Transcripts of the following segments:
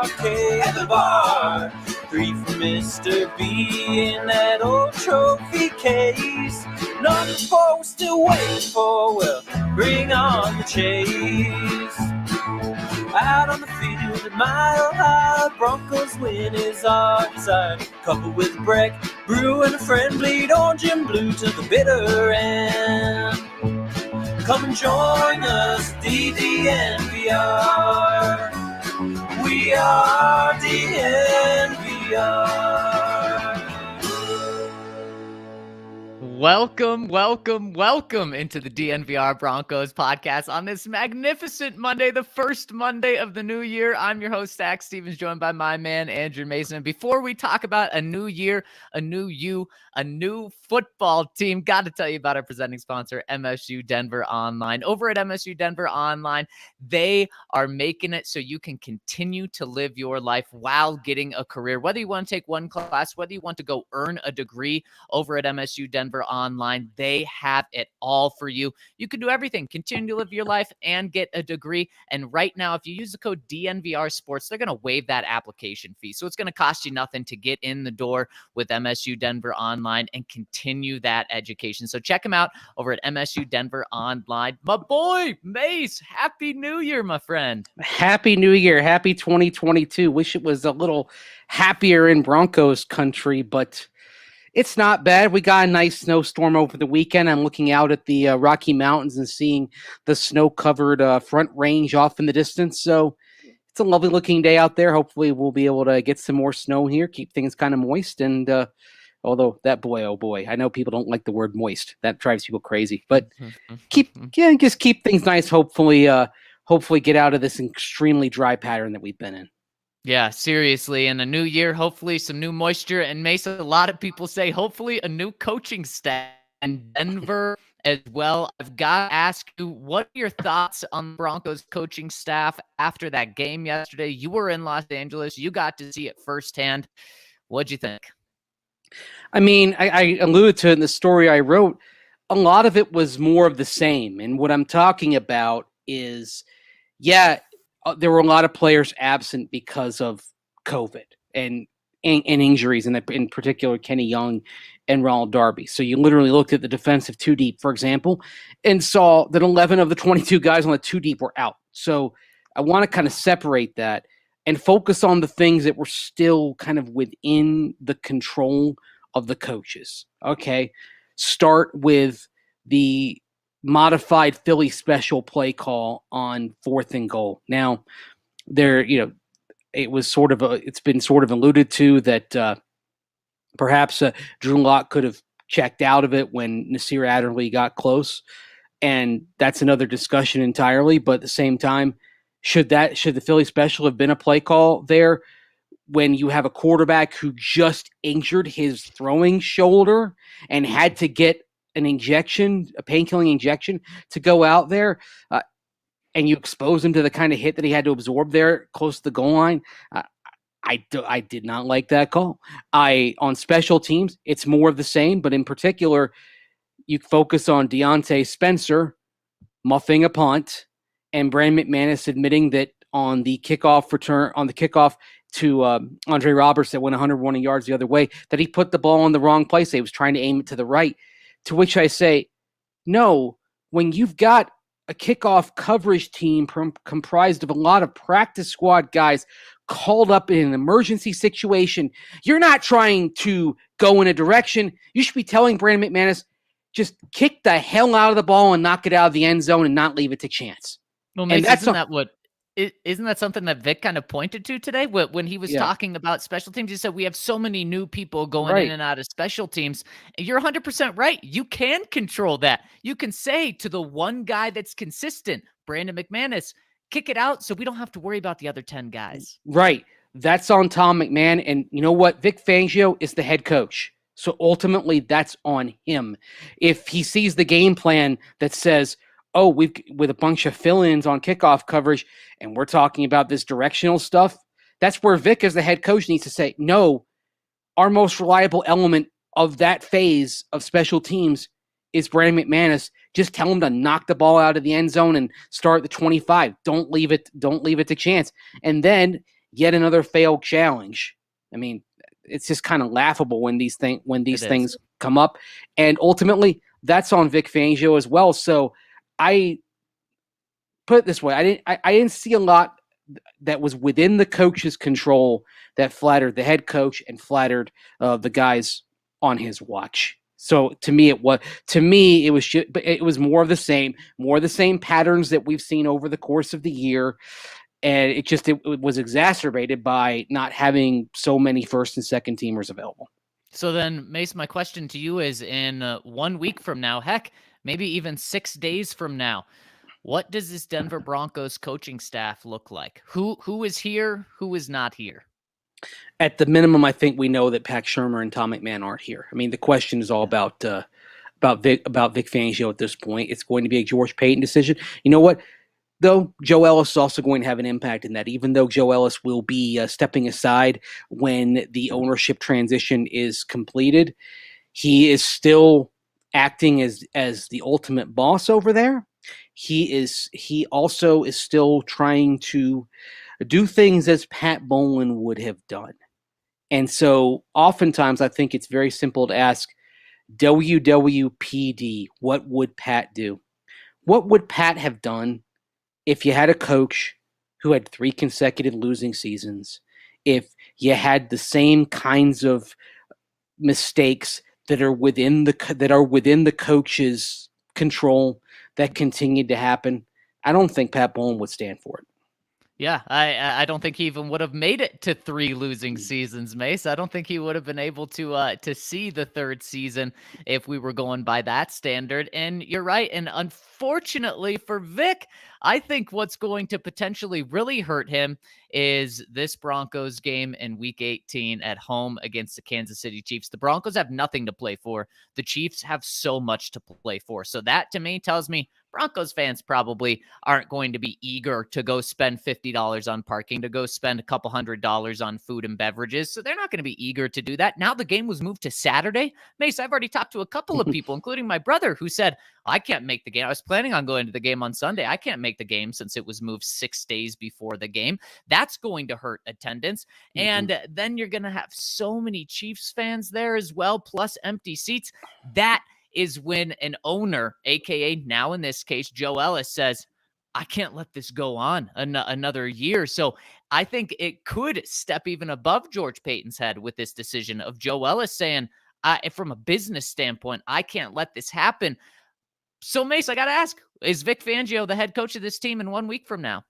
parquet the bar. 3 for Mr. B in that old trophy case. Another 4 we're still waiting for. Well, bring on the chase. Out on the field at Mile High, Broncos win is our desire. Coupled with Breck, Brew, and a friend, bleed orange and blue to the bitter end. Come and join us, DNVR. We are DNVR. Welcome into the DNVR Broncos podcast on this magnificent Monday, the first Monday of the new year. I'm your host, Zac Stevens, joined by my man, Andrew Mason. And before we talk about a new year, a new you, a new football team, got to tell you about our presenting sponsor, MSU Denver Online. Over at MSU Denver Online, they are making it so you can continue to live your life while getting a career. Whether you want to take one class, whether you want to go earn a degree over at MSU Denver Online, they have it all for you. You can do everything, continue to live your life and get a degree. And right now, if you use the code DNVR Sports, they're going to waive that application fee. So it's going to cost you nothing to get in the door with MSU Denver Online and continue that education. So check them out over at MSU Denver Online. My boy, Mase, Happy New Year, my friend. Happy New Year. Happy 2022. Wish it was a little happier in Broncos country, but it's not bad. We got a nice snowstorm over the weekend. I'm looking out at the Rocky Mountains and seeing the snow-covered Front Range off in the distance. So it's a lovely looking day out there. Hopefully we'll be able to get some more snow here, keep things kind of moist. And although that boy, oh boy, I know people don't like the word moist. That drives people crazy. But just keep things nice. Hopefully get out of this extremely dry pattern that we've been in. Yeah, seriously. In a new year, hopefully some new moisture. And Mesa, a lot of people say hopefully a new coaching staff in Denver as well. I've got to ask you, what are your thoughts on the Broncos coaching staff after that game yesterday? You were in Los Angeles. You got to see it firsthand. What'd you think? I mean, I alluded to it in the story I wrote. A lot of it was more of the same. And what I'm talking about is, there were a lot of players absent because of COVID and injuries, and in particular, Kenny Young and Ronald Darby. So you literally looked at the defensive two deep, for example, and saw that 11 of the 22 guys on the two deep were out. So I want to kind of separate that and focus on the things that were still kind of within the control of the coaches. Okay. Start with the modified Philly special play call on 4th and goal. Now, it's been sort of alluded to that perhaps Drew Lock could have checked out of it when Nasir Adderley got close, and that's another discussion entirely. But at the same time, should the Philly special have been a play call there when you have a quarterback who just injured his throwing shoulder and had to get an injection, a painkilling injection, to go out there, and you expose him to the kind of hit that he had to absorb there close to the goal line? I did not like that call. On special teams, it's more of the same, but in particular, you focus on Deontay Spencer muffing a punt and Brandon McManus admitting that on the kickoff to Andre Roberts that went 101 yards the other way, that he put the ball in the wrong place. He was trying to aim it to the right. To which I say, no, when you've got a kickoff coverage team comprised of a lot of practice squad guys called up in an emergency situation, you're not trying to go in a direction. You should be telling Brandon McManus, just kick the hell out of the ball and knock it out of the end zone and not leave it to chance. Well, Mason, isn't that something that Vic kind of pointed to today when he was talking about special teams? He said, we have so many new people going in and out of special teams. And you're 100% right. You can control that. You can say to the one guy that's consistent, Brandon McManus, kick it out so we don't have to worry about the other 10 guys. Right. That's on Tom McMahon. And you know what? Vic Fangio is the head coach. So ultimately, that's on him. If he sees the game plan that says, with a bunch of fill-ins on kickoff coverage, and we're talking about this directional stuff, that's where Vic as the head coach needs to say, no, our most reliable element of that phase of special teams is Brandon McManus. Just tell him to knock the ball out of the end zone and start at the 25. Don't leave it to chance. And then yet another failed challenge. I mean, it's just kind of laughable when these things come up, and ultimately that's on Vic Fangio as well. So I put it this way: I didn't see a lot that was within the coach's control that flattered the head coach and flattered the guys on his watch. So to me, it was more of the same patterns that we've seen over the course of the year. And it was exacerbated by not having so many first and second teamers available. So then, Mace, my question to you is, in 1 week from now, heck, maybe even 6 days from now, what does this Denver Broncos coaching staff look like? Who is here? Who is not here? At the minimum, I think we know that Pat Shurmur and Tom McMahon aren't here. I mean, the question is all about Vic Fangio at this point. It's going to be a George Paton decision. You know what? Though Joe Ellis is also going to have an impact in that, even though Joe Ellis will be stepping aside when the ownership transition is completed, he is still acting as the ultimate boss over there. He also is still trying to do things as Pat Bowlen would have done. And so oftentimes I think it's very simple to ask WWPD, what would Pat do? What would Pat have done if you had a coach who had 3 consecutive losing seasons, if you had the same kinds of mistakes that are within the coach's control that continued to happen? I don't think Pat Bowlen would stand for it. Yeah, I don't think he even would have made it to 3 losing seasons, Mace. I don't think he would have been able to see the 3rd season if we were going by that standard. And you're right. And unfortunately for Vic, I think what's going to potentially really hurt him is this Broncos game in Week 18 at home against the Kansas City Chiefs. The Broncos have nothing to play for. The Chiefs have so much to play for. So that to me tells me Broncos fans probably aren't going to be eager to go spend $50 on parking, to go spend a couple $100 on food and beverages. So they're not going to be eager to do that. Now the game was moved to Saturday. Mace, I've already talked to a couple of people, including my brother, who said, I can't make the game. I was planning on going to the game on Sunday. I can't make the game since it was moved 6 days before the game. That's going to hurt attendance. And then you're going to have so many Chiefs fans there as well, plus empty seats. That is when an owner, aka now in this case, Joe Ellis, says, I can't let this go on another year. So I think it could step even above George Paton's head with this decision of Joe Ellis saying, from a business standpoint, I can't let this happen. So, Mace, I got to ask, is Vic Fangio the head coach of this team in 1 week from now?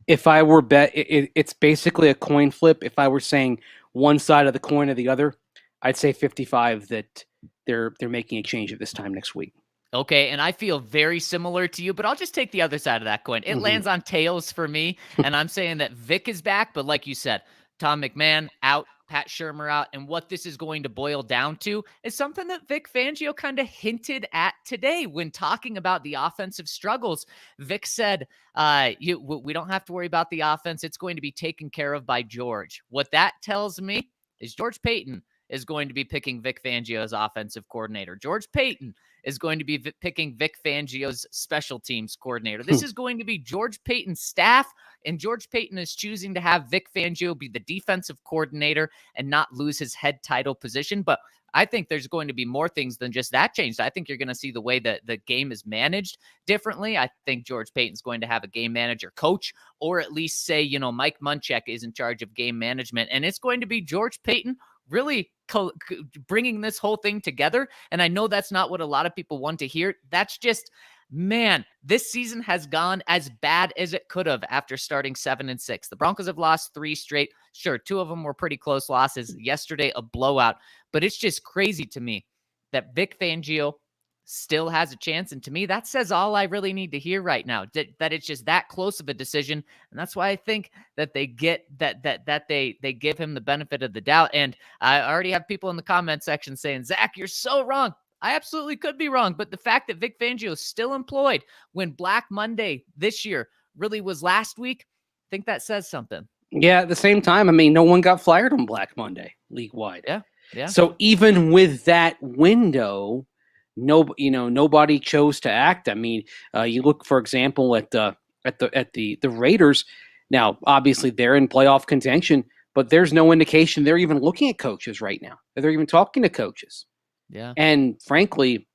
If I were it's basically a coin flip. If I were saying one side of the coin or the other, I'd say 55 that they're making a change at this time next week. Okay, and I feel very similar to you, but I'll just take the other side of that coin. It lands on tails for me, and I'm saying that Vic is back, but like you said, Tom McMahon out, Pat Shurmur out, and what this is going to boil down to is something that Vic Fangio kind of hinted at today when talking about the offensive struggles. Vic said, we don't have to worry about the offense. It's going to be taken care of by George. What that tells me is George Paton is going to be picking Vic Fangio as offensive coordinator. George Paton is going to be picking Vic Fangio's special teams coordinator. This is going to be George Paton's staff, and George Paton is choosing to have Vic Fangio be the defensive coordinator and not lose his head title position. But I think there's going to be more things than just that changed. I think you're going to see the way that the game is managed differently. I think George Paton's going to have a game manager coach, or at least say, Mike Munchak is in charge of game management, and it's going to be George Paton really bringing this whole thing together. And I know that's not what a lot of people want to hear. That's just, man, this season has gone as bad as it could have after starting 7-6. The Broncos have lost 3 straight. Sure, 2 of them were pretty close losses. Yesterday, a blowout. But it's just crazy to me that Vic Fangio still has a chance. And to me, that says all I really need to hear right now, that it's just that close of a decision. And that's why I think that they get they give him the benefit of the doubt. And I already have people in the comment section saying, Zach, you're so wrong. I absolutely could be wrong. But the fact that Vic Fangio is still employed when Black Monday this year really was last week, I think that says something. Yeah, at the same time, I mean, no one got fired on Black Monday league-wide. Yeah. So even with that window, nobody chose to act. I mean, you look, for example, at the Raiders. Now, obviously, they're in playoff contention, but there's no indication they're even looking at coaches right now. They're even talking to coaches. Yeah. And frankly,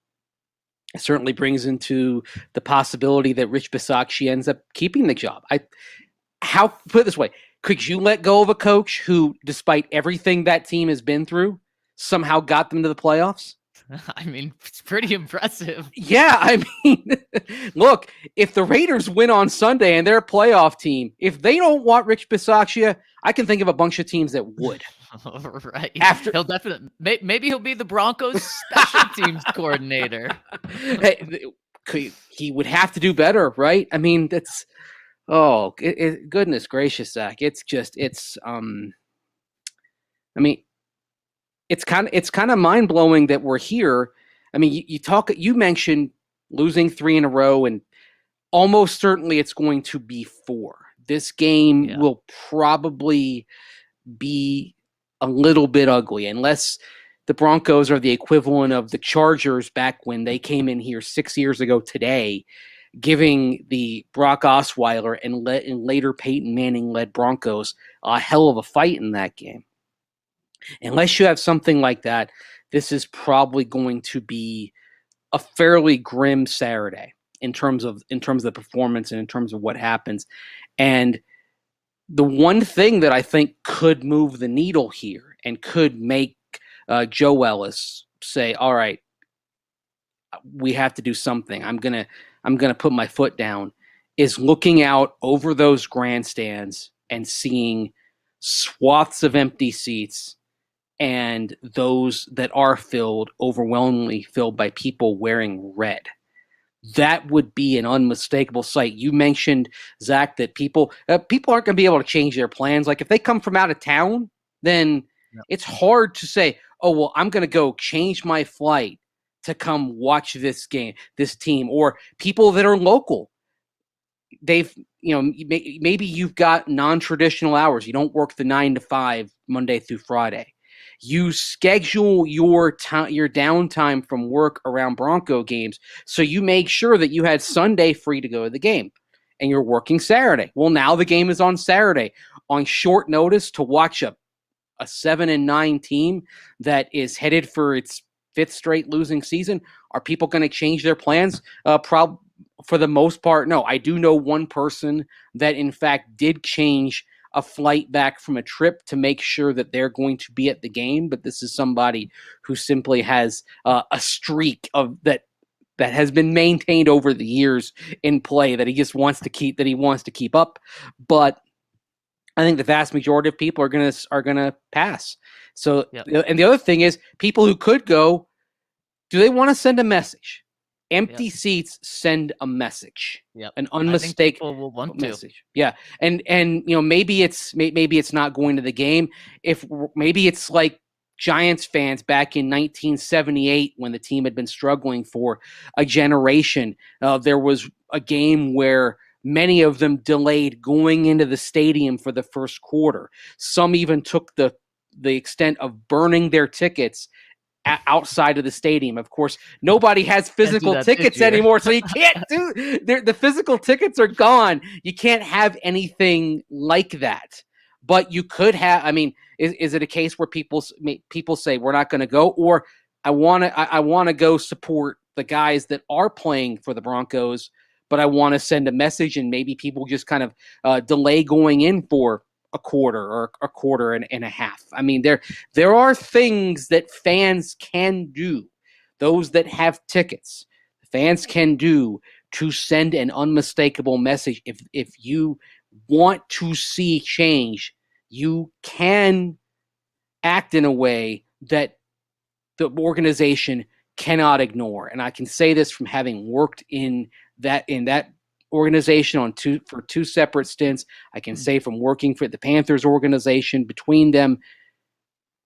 it certainly brings into the possibility that Rich Bisaccia ends up keeping the job. Put it this way, could you let go of a coach who, despite everything that team has been through, somehow got them to the playoffs? I mean, it's pretty impressive. Yeah, I mean, look, if the Raiders win on Sunday and they're a playoff team, if they don't want Rich Bisaccia, I can think of a bunch of teams that would. Right. He'll definitely, maybe he'll be the Broncos special teams coordinator. He would have to do better, right? I mean, that's, goodness gracious, Zach. I mean, it's kind of mind blowing that we're here. I mean, you mentioned losing 3 in a row, and almost certainly it's going to be 4. This game will probably be a little bit ugly unless the Broncos are the equivalent of the Chargers back when they came in here 6 years ago today, giving the Brock Osweiler and later Peyton Manning led Broncos a hell of a fight in that game. Unless you have something like that, this is probably going to be a fairly grim Saturday in terms of the performance and in terms of what happens. And the one thing that I think could move the needle here and could make Joe Ellis say, all right, we have to do something. I'm gonna put my foot down, is looking out over those grandstands and seeing swaths of empty seats and those that are overwhelmingly filled by people wearing red. That would be an unmistakable sight. You mentioned, Zach, that people aren't going to be able to change their plans. Like if they come from out of town, then it's hard to say, oh, well, I'm going to go change my flight to come watch this game, this team, or people that are local. Maybe you've got non-traditional hours. You don't work the 9 to 5 Monday through Friday. You schedule your downtime from work around Bronco games, so you make sure that you had Sunday free to go to the game, and you're working Saturday. Well, now the game is on Saturday on short notice to watch a 7-9 team that is headed for its 5th straight losing season. Are people going to change their plans? For the most part, no. I do know one person that, in fact, did change a flight back from a trip to make sure that they're going to be at the game. But this is somebody who simply has a streak of that has been maintained over the years in play that he just wants to keep up. But I think the vast majority of people are gonna pass. So, and the other thing is, people who could go, do they want to send a message? Empty seats send a message, an unmistakable message. Yeah, and maybe it's not going to the game. If maybe it's like Giants fans back in 1978 when the team had been struggling for a generation. There was a game where many of them delayed going into the stadium for the first quarter. Some even took the extent of burning their tickets outside of the stadium. Of course, nobody has physical tickets anymore, so you can't do the physical tickets are gone. You can't have anything like that. But you could have. I mean, is it a case where people say we're not going to go, or I want to go support the guys that are playing for the Broncos, but I want to send a message, and maybe people just kind of delay going in for a quarter or a quarter and a half. I mean, there are things that fans can do, those that have tickets, fans can do to send an unmistakable message. If you want to see change, you can act in a way that the organization cannot ignore. And I can say this from having worked in that organization for two separate stints. I can say from working for the Panthers organization, between them,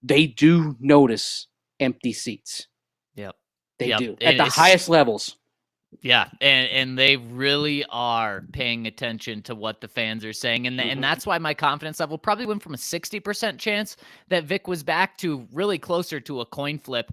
they do notice empty seats. Yep. They do at the highest levels. Yeah, and they really are paying attention to what the fans are saying, and that's why my confidence level probably went from a 60% chance that Vic was back to really closer to a coin flip,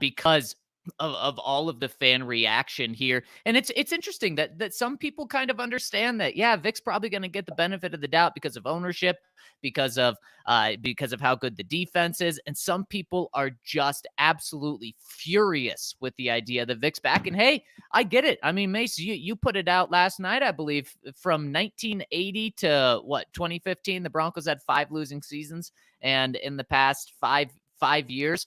because of all of the fan reaction here. And it's interesting that some people kind of understand that, yeah, Vic's probably going to get the benefit of the doubt because of ownership, because of how good the defense is. And some people are just absolutely furious with the idea that Vic's back. And hey, I get it. I mean, Mase, you put it out last night, I believe, from 1980 to 2015, the Broncos had 5 losing seasons. And in the past five years,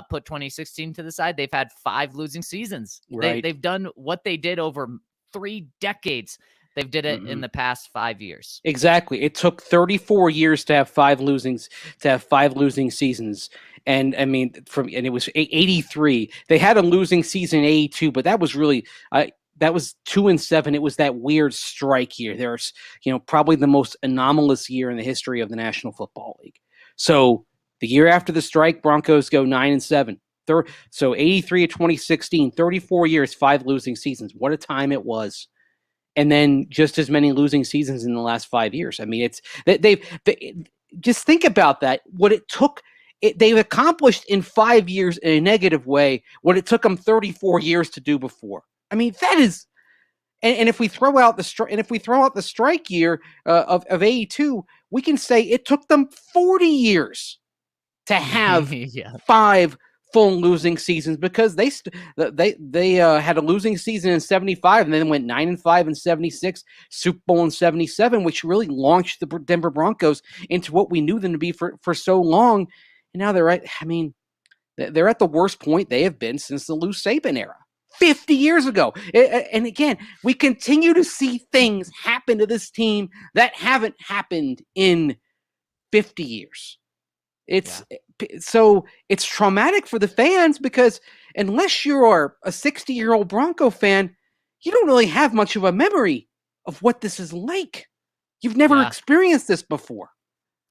put 2016 to the side, they've had 5 losing seasons. Right. They've done what they did over 3 decades. They've did it in the past 5 years. Exactly. It took 34 years to have 5 losing seasons. And I mean, and it was 83. They had a losing season in 82, but that was really that was 2-7. It was that weird strike year. There's, probably the most anomalous year in the history of the National Football League. So the year after the strike, Broncos go 9-7. So 83 to 2016, 34 years, 5 losing seasons. What a time it was. And then just as many losing seasons in the last 5 years. I mean, they just think about that. What it took, they've accomplished in 5 years in a negative way what it took them 34 years to do before. I mean, that is, and if we throw out the strike year of 82, we can say it took them 40 years to have 5 full losing seasons, because they had a losing season in 75 and then went 9-5 in 76, Super Bowl in 77, which really launched the Denver Broncos into what we knew them to be for so long. And now they're at the worst point they have been since the Lou Saban era, 50 years ago. And again, we continue to see things happen to this team that haven't happened in 50 years. So it's traumatic for the fans, because unless you're a 60-year-old Bronco fan, you don't really have much of a memory of what this is like. You've never experienced this before.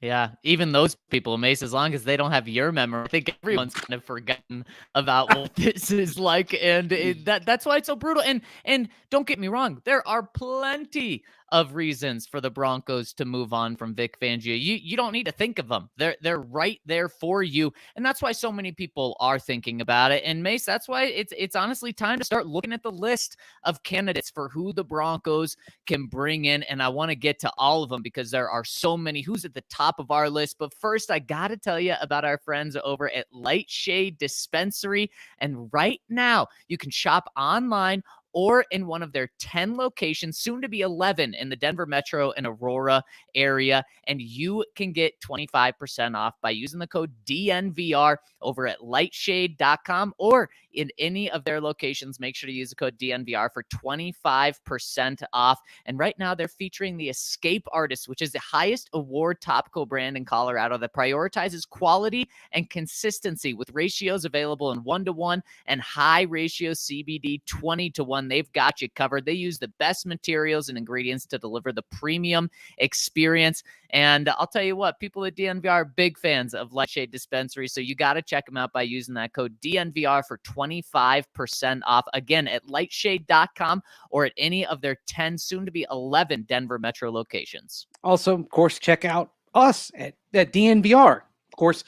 Yeah, even those people, Mace, as long as they don't have your memory, I think everyone's kind of forgotten about what this is like, and that's why it's so brutal. And don't get me wrong, there are plenty of reasons for the Broncos to move on from Vic Fangio. You don't need to think of them; they're right there for you, and that's why so many people are thinking about it. And Mace, that's why it's honestly time to start looking at the list of candidates for who the Broncos can bring in, and I want to get to all of them because there are so many. Who's at the top of our list? But first, I got to tell you about our friends over at Lightshade Dispensary. And right now, you can shop online or in one of their 10 locations, soon to be 11 in the Denver Metro and Aurora area. And you can get 25% off by using the code DNVR over at lightshade.com or in any of their locations. Make sure to use the code DNVR for 25% off. And right now they're featuring the Escape Artist, which is the highest award topical brand in Colorado that prioritizes quality and consistency with ratios available in 1-to-1 and high ratio CBD 20-to-1. They've got you covered. They use the best materials and ingredients to deliver the premium experience. And I'll tell you what, people at DNVR are big fans of Lightshade Dispensary, so you got to check them out by using that code DNVR for 25% off. Again, at lightshade.com or at any of their 10, soon to be 11 Denver Metro locations. Also, of course, check out us at DNVR. Of course,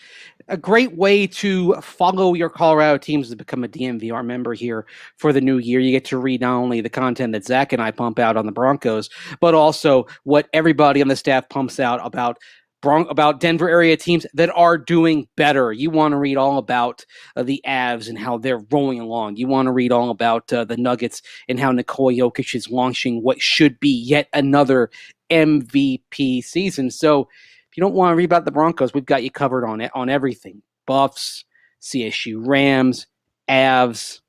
a great way to follow your Colorado teams is to become a DNVR member here for the new year. You get to read not only the content that Zach and I pump out on the Broncos, but also what everybody on the staff pumps out about Denver area teams that are doing better. You want to read all about the Avs and how they're rolling along. You want to read all about the Nuggets and how Nikola Jokic is launching what should be yet another MVP season. So if you don't want to read about the Broncos, we've got you covered on everything. Buffs, CSU Rams, Avs,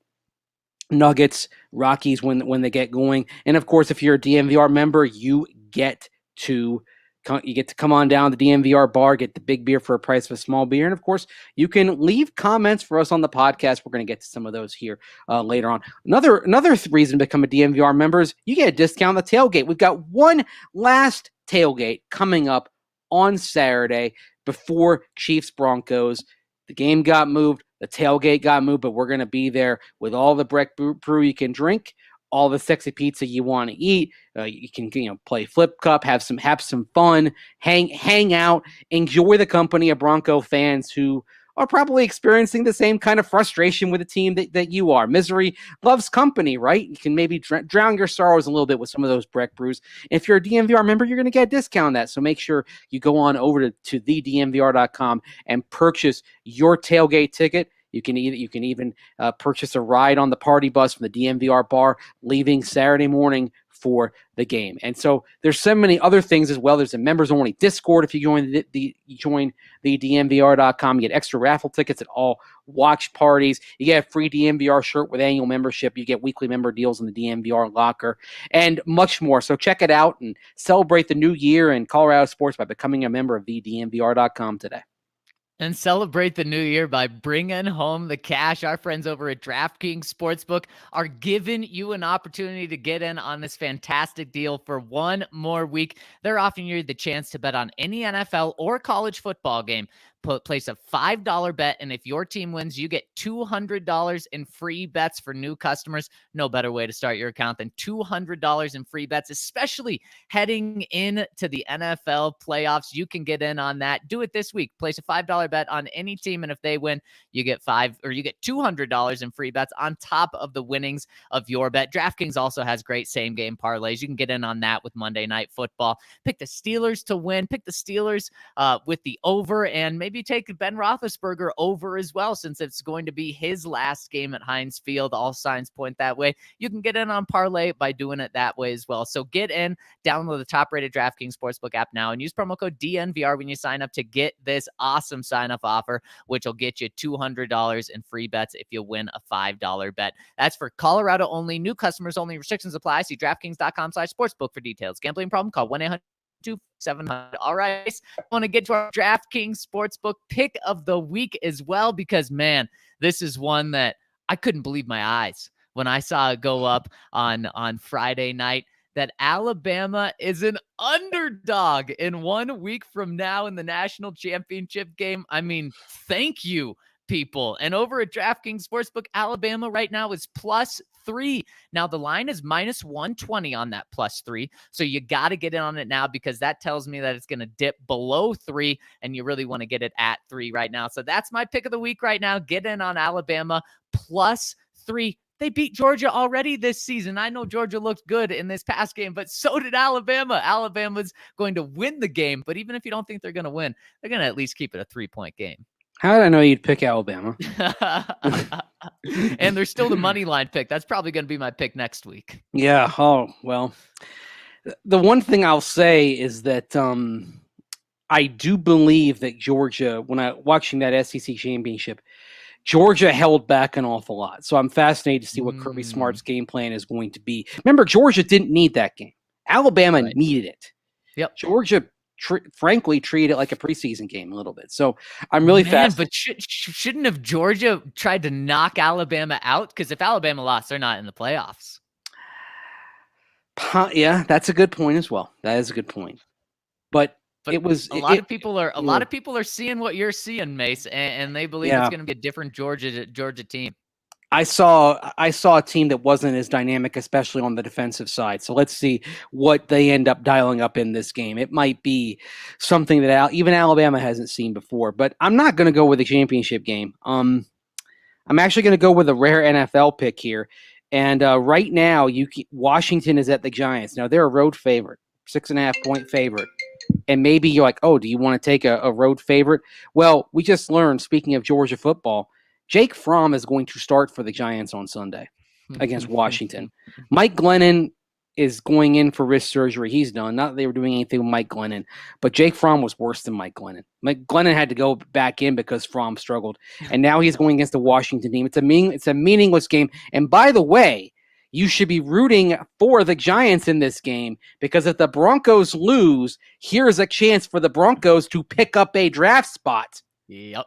Nuggets, Rockies when they get going. And of course, if you're a DNVR member, you get to come on down to the DNVR bar, get the big beer for a price of a small beer. And of course, you can leave comments for us on the podcast. We're going to get to some of those here later on. Another reason to become a DNVR member is you get a discount on the tailgate. We've got one last tailgate coming up on Saturday before Chiefs Broncos. The game got moved, the tailgate got moved, but we're going to be there with all the Breck brew you can drink, all the sexy pizza you want to eat. You can play flip cup, have some fun, hang out, enjoy the company of Bronco fans who are probably experiencing the same kind of frustration with the team that you are. Misery loves company, right? You can maybe drown your sorrows a little bit with some of those Breck brews. If you're a DNVR member, you're going to get a discount on that. So make sure you go on over to thednvr.com and purchase your tailgate ticket. You can even purchase a ride on the party bus from the DNVR bar leaving Saturday morning for the game. And so there's so many other things as well. There's a members only Discord. If you join the DNVR.com, you get extra raffle tickets at all watch parties. You get a free DNVR shirt with annual membership. You get weekly member deals in the DNVR locker and much more. So check it out and celebrate the new year in Colorado sports by becoming a member of the DNVR.com today. And celebrate the new year by bringing home the cash. Our friends over at DraftKings Sportsbook are giving you an opportunity to get in on this fantastic deal for one more week. They're offering you the chance to bet on any NFL or college football game. Place a $5 bet, and if your team wins, you get $200 in free bets for new customers. No better way to start your account than $200 in free bets, especially heading into the NFL playoffs. You can get in on that. Do it this week. Place a $5 bet on any team, and if they win, you get $200 in free bets on top of the winnings of your bet. DraftKings also has great same-game parlays. You can get in on that with Monday Night Football. Pick the Steelers to win. Pick the Steelers with the over, and maybe take Ben Roethlisberger over as well, since it's going to be his last game at Heinz Field. All signs point that way. You can get in on parlay by doing it that way as well. So get in, download the top-rated DraftKings Sportsbook app now, and use promo code DNVR when you sign up to get this awesome sign-up offer, which will get you $200 in free bets if you win a $5 bet. That's for Colorado only. New customers only. Restrictions apply. See DraftKings.com/sportsbook for details. Gambling problem? Call 1-800-700. All right. I want to get to our DraftKings Sportsbook pick of the week as well, because, man, this is one that I couldn't believe my eyes when I saw it go up on Friday night, that Alabama is an underdog in 1 week from now in the national championship game. I mean, thank you, people. And over at DraftKings Sportsbook, Alabama right now is +3. Now the line is -120 on that +3. So you got to get in on it now, because that tells me that it's going to dip below 3, and you really want to get it at 3 right now. So that's my pick of the week right now. Get in on Alabama +3. They beat Georgia already this season. I know Georgia looked good in this past game, but so did Alabama. Alabama's going to win the game, but even if you don't think they're going to win, they're going to at least keep it a 3-point game. How did I know you'd pick Alabama? And there's still the money line pick. That's probably going to be my pick next week. Yeah. Oh, well, the one thing I'll say is that I do believe that Georgia, when I watching that SEC championship, Georgia held back an awful lot. So I'm fascinated to see what Kirby Smart's game plan is going to be. Remember, Georgia didn't need that game. Alabama needed it. Yep. Georgia frankly treat it like a preseason game a little bit. So I'm really fast. But shouldn't have Georgia tried to knock Alabama out? Because if Alabama lost, they're not in the playoffs. Yeah, that's a good point as well. That is a good point. But it was a lot of people are seeing what you're seeing, Mase, and they believe it's going to be a different Georgia team. I saw a team that wasn't as dynamic, especially on the defensive side. So let's see what they end up dialing up in this game. It might be something that even Alabama hasn't seen before. But I'm not going to go with a championship game. I'm actually going to go with a rare NFL pick here. And right now, Washington is at the Giants. Now, they're a road favorite, 6.5-point favorite. And maybe you're like, oh, do you want to take a road favorite? Well, we just learned, speaking of Georgia football, Jake Fromm is going to start for the Giants on Sunday against Washington. Mike Glennon is going in for wrist surgery. He's done. Not that they were doing anything with Mike Glennon, but Jake Fromm was worse than Mike Glennon. Mike Glennon had to go back in because Fromm struggled, and now he's going against the Washington team. It's a meaningless game. And by the way, you should be rooting for the Giants in this game, because if the Broncos lose, here's a chance for the Broncos to pick up a draft spot. Yep.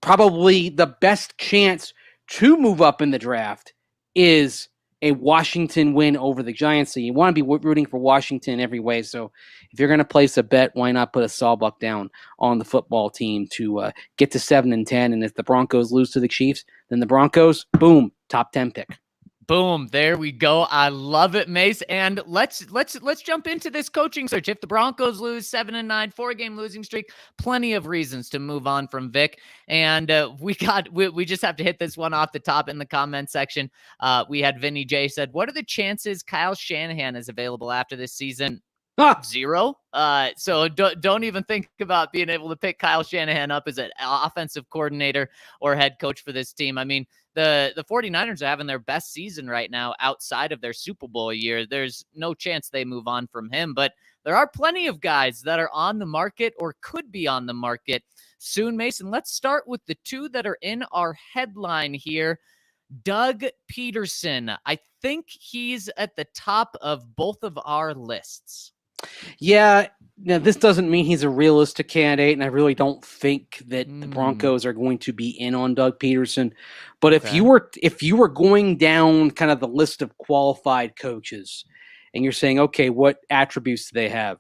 Probably the best chance to move up in the draft is a Washington win over the Giants. So you want to be rooting for Washington every way. So if you're going to place a bet, why not put a sawbuck down on the football team to get to 7-10? And if the Broncos lose to the Chiefs, then the Broncos, boom, top 10 pick. Boom, there we go. I love it, Mase. And let's jump into this coaching search. If the Broncos lose 7-9, 4-game losing streak, plenty of reasons to move on from Vic. And we just have to hit this one off the top in the comment section. We had Vinny J said, "What are the chances Kyle Shanahan is available after this season?" Zero. So don't even think about being able to pick Kyle Shanahan up as an offensive coordinator or head coach for this team. I mean, the 49ers are having their best season right now outside of their Super Bowl year. There's no chance they move on from him, but there are plenty of guys that are on the market or could be on the market soon. Mason, let's start with the two that are in our headline here. Doug Pederson. I think he's at the top of both of our lists. Yeah, now this doesn't mean he's a realistic candidate, and I really don't think that the Broncos are going to be in on Doug Pederson. But if you were going down kind of the list of qualified coaches, and you're saying, okay, what attributes do they have?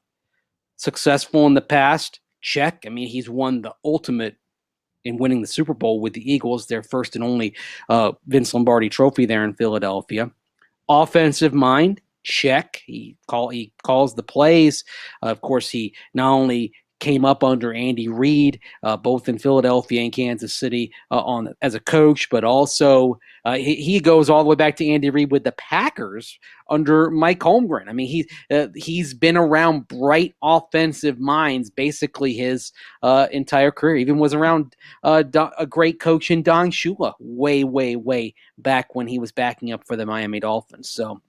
Successful in the past? Check. I mean, he's won the ultimate in winning the Super Bowl with the Eagles, their first and only Vince Lombardi trophy there in Philadelphia. Offensive mind? Check. He calls the plays. Of course, he not only came up under Andy Reid, both in Philadelphia and Kansas City as a coach, but also he goes all the way back to Andy Reid with the Packers under Mike Holmgren. I mean, he's been around bright offensive minds basically his entire career. Even was around a great coach in Don Shula way back when he was backing up for the Miami Dolphins. So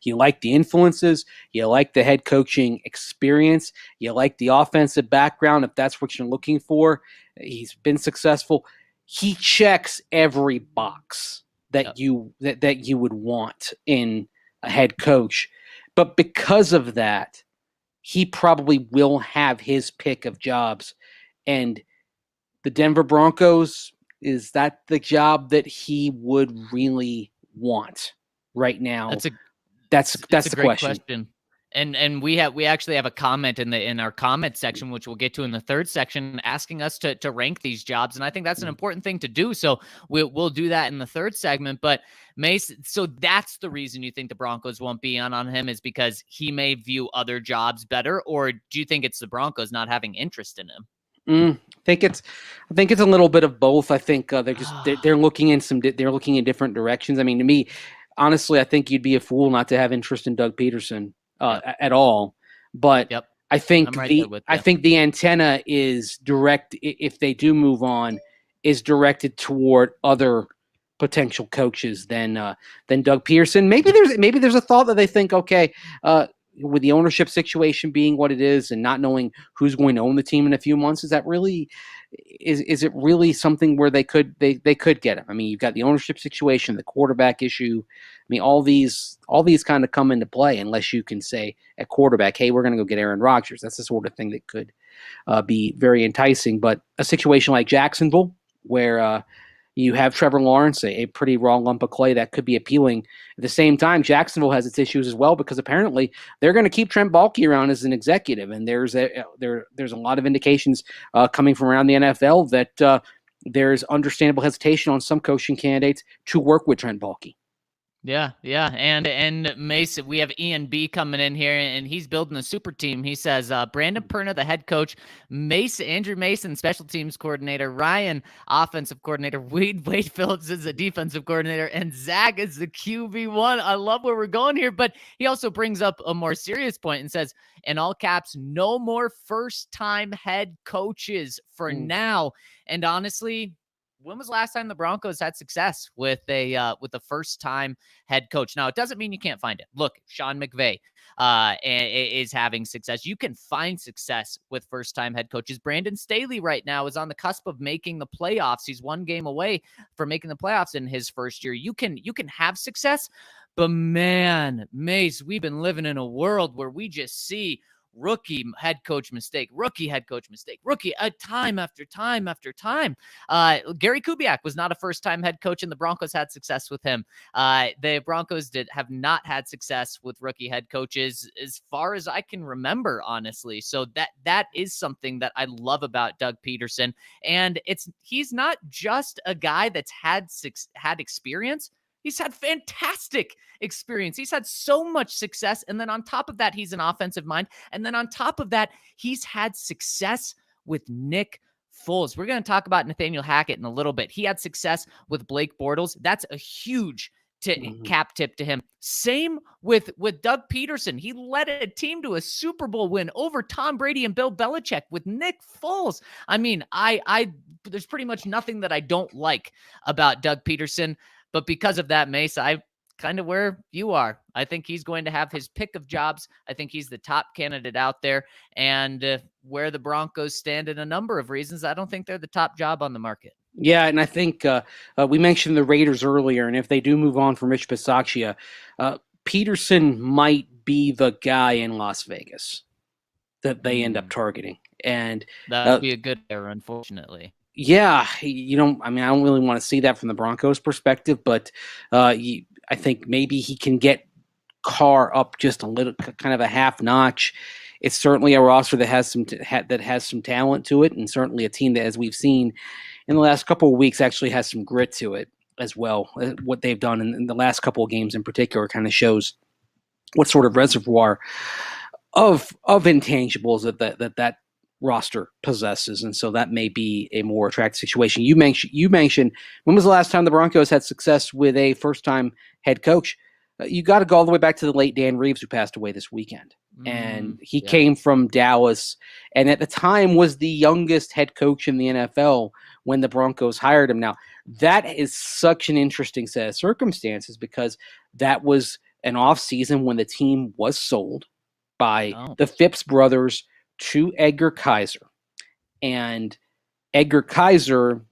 you like the influences, you like the head coaching experience, you like the offensive background if that's what you're looking for. He's been successful. He checks every box that you would want in a head coach. But because of that, he probably will have his pick of jobs. And the Denver Broncos, is that the job that he would really want right now? That's the great question. And we actually have a comment in our comment section, which we'll get to in the third section, asking us to rank these jobs. And I think that's an important thing to do. So we'll do that in the third segment. But Mace, so that's the reason you think the Broncos won't be on him, is because he may view other jobs better, or do you think it's the Broncos not having interest in him? I think it's a little bit of both. I think they're looking in different directions. I mean, to me, honestly, I think you'd be a fool not to have interest in Doug Pederson at all. But I think the antenna is direct. If they do move on, is directed toward other potential coaches than Doug Pederson. Maybe there's a thought that they think, okay, with the ownership situation being what it is and not knowing who's going to own the team in a few months, is it really something where they could get him? I mean, you've got the ownership situation, the quarterback issue. I mean, all these kind of come into play unless you can say at quarterback, hey, we're going to go get Aaron Rodgers. That's the sort of thing that could be very enticing. But a situation like Jacksonville, where you have Trevor Lawrence, a pretty raw lump of clay, that could be appealing. At the same time, Jacksonville has its issues as well, because apparently they're going to keep Trent Baalke around as an executive, and there's a lot of indications coming from around the NFL that there's understandable hesitation on some coaching candidates to work with Trent Baalke. Yeah. And Mace, we have Ian B coming in here, and he's building a super team. He says, Brandon Perna, the head coach, Andrew Mason, special teams coordinator, Ryan, offensive coordinator, Wade Phillips is the defensive coordinator, and Zach is the QB1. I love where we're going here, but he also brings up a more serious point and says, in all caps, no more first-time head coaches for now. And honestly, when was the last time the Broncos had success with a first-time head coach? Now, it doesn't mean you can't find it. Look, Sean McVay is having success. You can find success with first-time head coaches. Brandon Staley right now is on the cusp of making the playoffs. He's one game away from making the playoffs in his first year. You can have success, but man, Mace, we've been living in a world where we just see rookie head coach mistake, rookie time after time after time. Gary Kubiak was not a first-time head coach, and the Broncos had success with him. The Broncos have not had success with rookie head coaches as far as I can remember, honestly. So that is something that I love about Doug Pederson. And he's not just a guy that's had experience. He's had fantastic experience. He's had so much success. And then on top of that, he's an offensive mind. And then on top of that, he's had success with Nick Foles. We're going to talk about Nathaniel Hackett in a little bit. He had success with Blake Bortles. That's a huge cap tip to him. Same with Doug Pederson. He led a team to a Super Bowl win over Tom Brady and Bill Belichick with Nick Foles. I mean, there's pretty much nothing that I don't like about Doug Pederson, but because of that, Mase, I kind of where you are. I think he's going to have his pick of jobs. I think he's the top candidate out there, and where the Broncos stand in a number of reasons, I don't think they're the top job on the market. Yeah, and I think we mentioned the Raiders earlier, and if they do move on from Rich Bisaccia, Pederson might be the guy in Las Vegas that they end up targeting. And that would be a good error, unfortunately. Yeah, I don't really want to see that from the Broncos' perspective, but I think maybe he can get Carr up just a little, kind of a half notch. It's certainly a roster that has some talent to it, and certainly a team that, as we've seen in the last couple of weeks, actually has some grit to it as well. What they've done in the last couple of games in particular kind of shows what sort of reservoir of intangibles that roster possesses, and so that may be a more attractive situation. You mentioned when was the last time the Broncos had success with a first-time head coach? You got to go all the way back to the late Dan Reeves, who passed away this weekend. And he came from Dallas, and at the time was the youngest head coach in the NFL when the Broncos hired him. Now, that is such an interesting set of circumstances because that was an offseason when the team was sold by the Phipps brothers to Edgar Kaiser. And Edgar Kaiser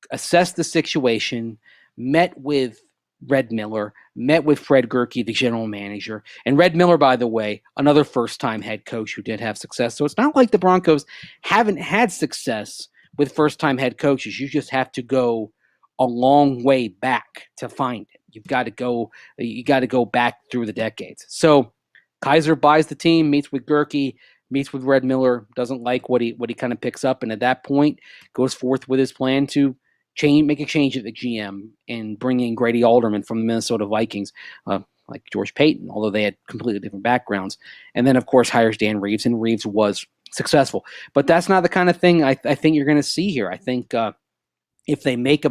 assessed the situation, met with Red Miller, met with Fred Gerke, the general manager. And Red Miller, by the way, another first-time head coach who did have success. So it's not like the Broncos haven't had success with first-time head coaches. You just have to go a long way back to find it. You got to go back through the decades. So Kaiser buys the team, meets with Gerke, meets with Red Miller, doesn't like what he kind of picks up, and at that point goes forth with his plan to make a change at the GM and bring in Grady Alderman from the Minnesota Vikings, like George Payton, although they had completely different backgrounds. And then, of course, hires Dan Reeves, and Reeves was successful. But that's not the kind of thing I think you're going to see here. I think if they make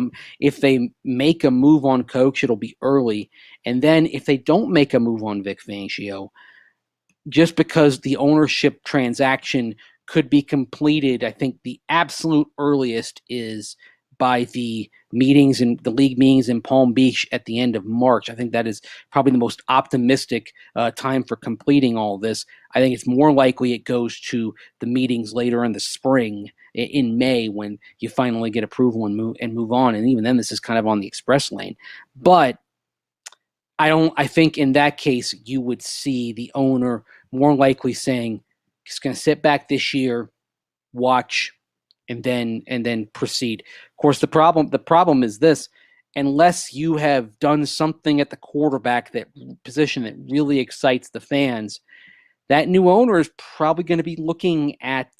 a move on coach, it'll be early. And then if they don't make a move on Vic Fangio, just because the ownership transaction could be completed, I think the absolute earliest is by the meetings and the league meetings in Palm Beach at the end of March. I think that is probably the most optimistic time for completing all this. I think it's more likely it goes to the meetings later in the spring in May when you finally get approval and move on. And even then, this is kind of on the express lane. But I think in that case, you would see the owner more likely saying, he's going to sit back this year, watch, and then proceed. Of course, the problem is this: unless you have done something at the quarterback position that really excites the fans, that new owner is probably going to be looking at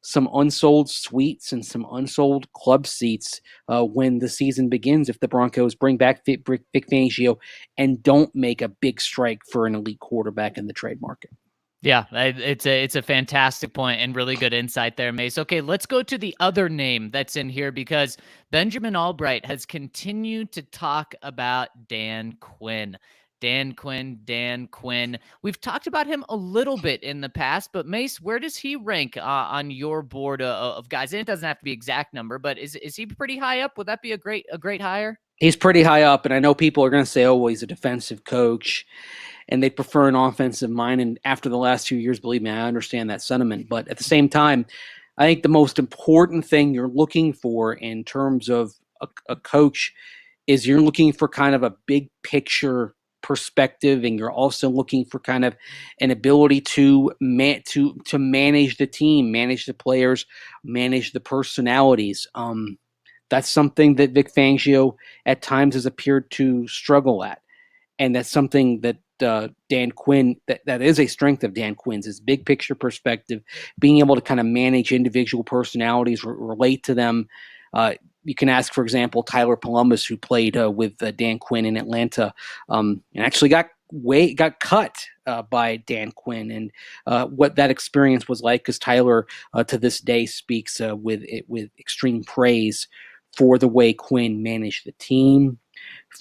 some unsold suites and some unsold club seats when the season begins. If the Broncos bring back Vic Fangio and don't make a big strike for an elite quarterback in the trade market. Yeah, it's a fantastic point and really good insight there, Mase. Okay, let's go to the other name that's in here because Benjamin Albright has continued to talk about Dan Quinn. Dan Quinn. We've talked about him a little bit in the past, but Mase, where does he rank on your board of guys? And it doesn't have to be exact number, but is he pretty high up? Would that be a great hire? He's pretty high up, and I know people are going to say, oh, well, he's a defensive coach, and they prefer an offensive mind. And after the last 2 years, believe me, I understand that sentiment. But at the same time, I think the most important thing you're looking for in terms of a coach is you're looking for kind of a big picture perspective, and you're also looking for kind of an ability to manage the team, manage the players, manage the personalities. That's something that Vic Fangio at times has appeared to struggle at. And that's something that Dan Quinn, that is a strength of Dan Quinn's, his big picture perspective, being able to kind of manage individual personalities, relate to them. you can ask, for example, Tyler Columbus, who played with Dan Quinn in Atlanta, and actually got cut by Dan Quinn, and what that experience was like, because Tyler to this day speaks with extreme praise for the way Quinn managed the team,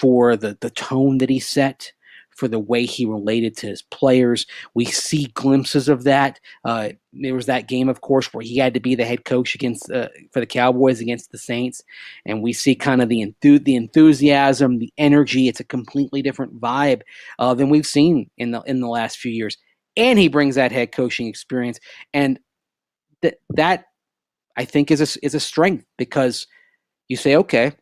for the tone that he set, for the way he related to his players. We see glimpses of that. There was that game, of course, where he had to be the head coach for the Cowboys against the Saints, and we see kind of the enthusiasm, the energy. It's a completely different vibe than we've seen in the last few years. And he brings that head coaching experience, and that I think is a strength, because you say, okay,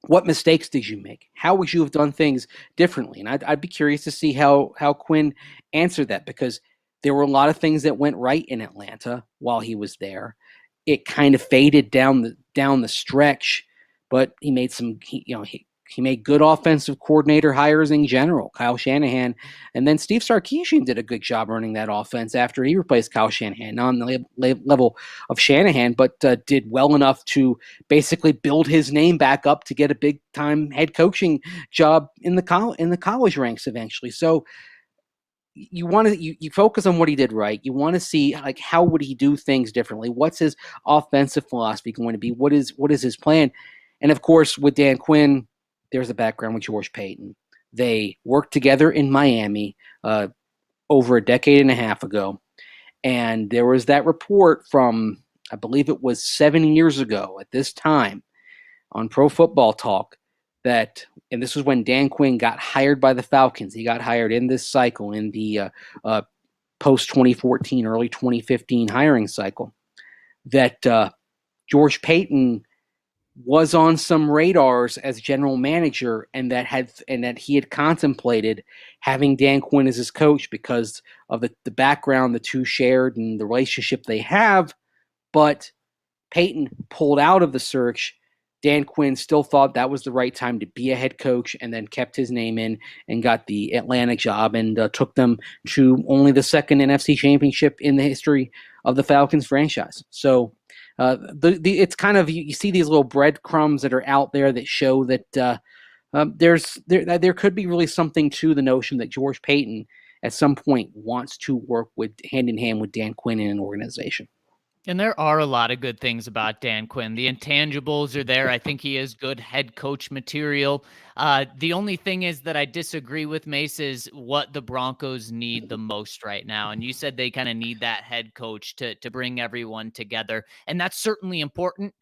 what mistakes did you make? How would you have done things differently? And I'd be curious to see how Quinn answered that, because there were a lot of things that went right in Atlanta while he was there. It kind of faded down the stretch, but he made he made good offensive coordinator hires in general, Kyle Shanahan, and then Steve Sarkisian did a good job running that offense after he replaced Kyle Shanahan. Not on the level of Shanahan, but did well enough to basically build his name back up to get a big time head coaching job in the college ranks eventually. So you focus on what he did right. You want to see, like, how would he do things differently? What's his offensive philosophy going to be? What is his plan? And of course, with Dan Quinn, there's a background with George Paton. They worked together in Miami over a decade and a half ago. And there was that report from, I believe it was 7 years ago at this time, on Pro Football Talk, that, and this was when Dan Quinn got hired by the Falcons. He got hired in this cycle, in the post-2014, early 2015 hiring cycle, that George Paton was on some radars as general manager, and that he had contemplated having Dan Quinn as his coach because of the background the two shared and the relationship they have. But Paton pulled out of the search. Dan Quinn still thought that was the right time to be a head coach, and then kept his name in and got the Atlanta job, and took them to only the second NFC championship in the history of the Falcons franchise. So it's kind of, you see these little breadcrumbs that are out there that show that there could be really something to the notion that George Paton at some point wants to work with hand in hand with Dan Quinn in an organization. And there are a lot of good things about Dan Quinn. The intangibles are there. I think he is good head coach material. The only thing is that I disagree with Mase is what the Broncos need the most right now. And you said they kind of need that head coach to bring everyone together. And that's certainly important.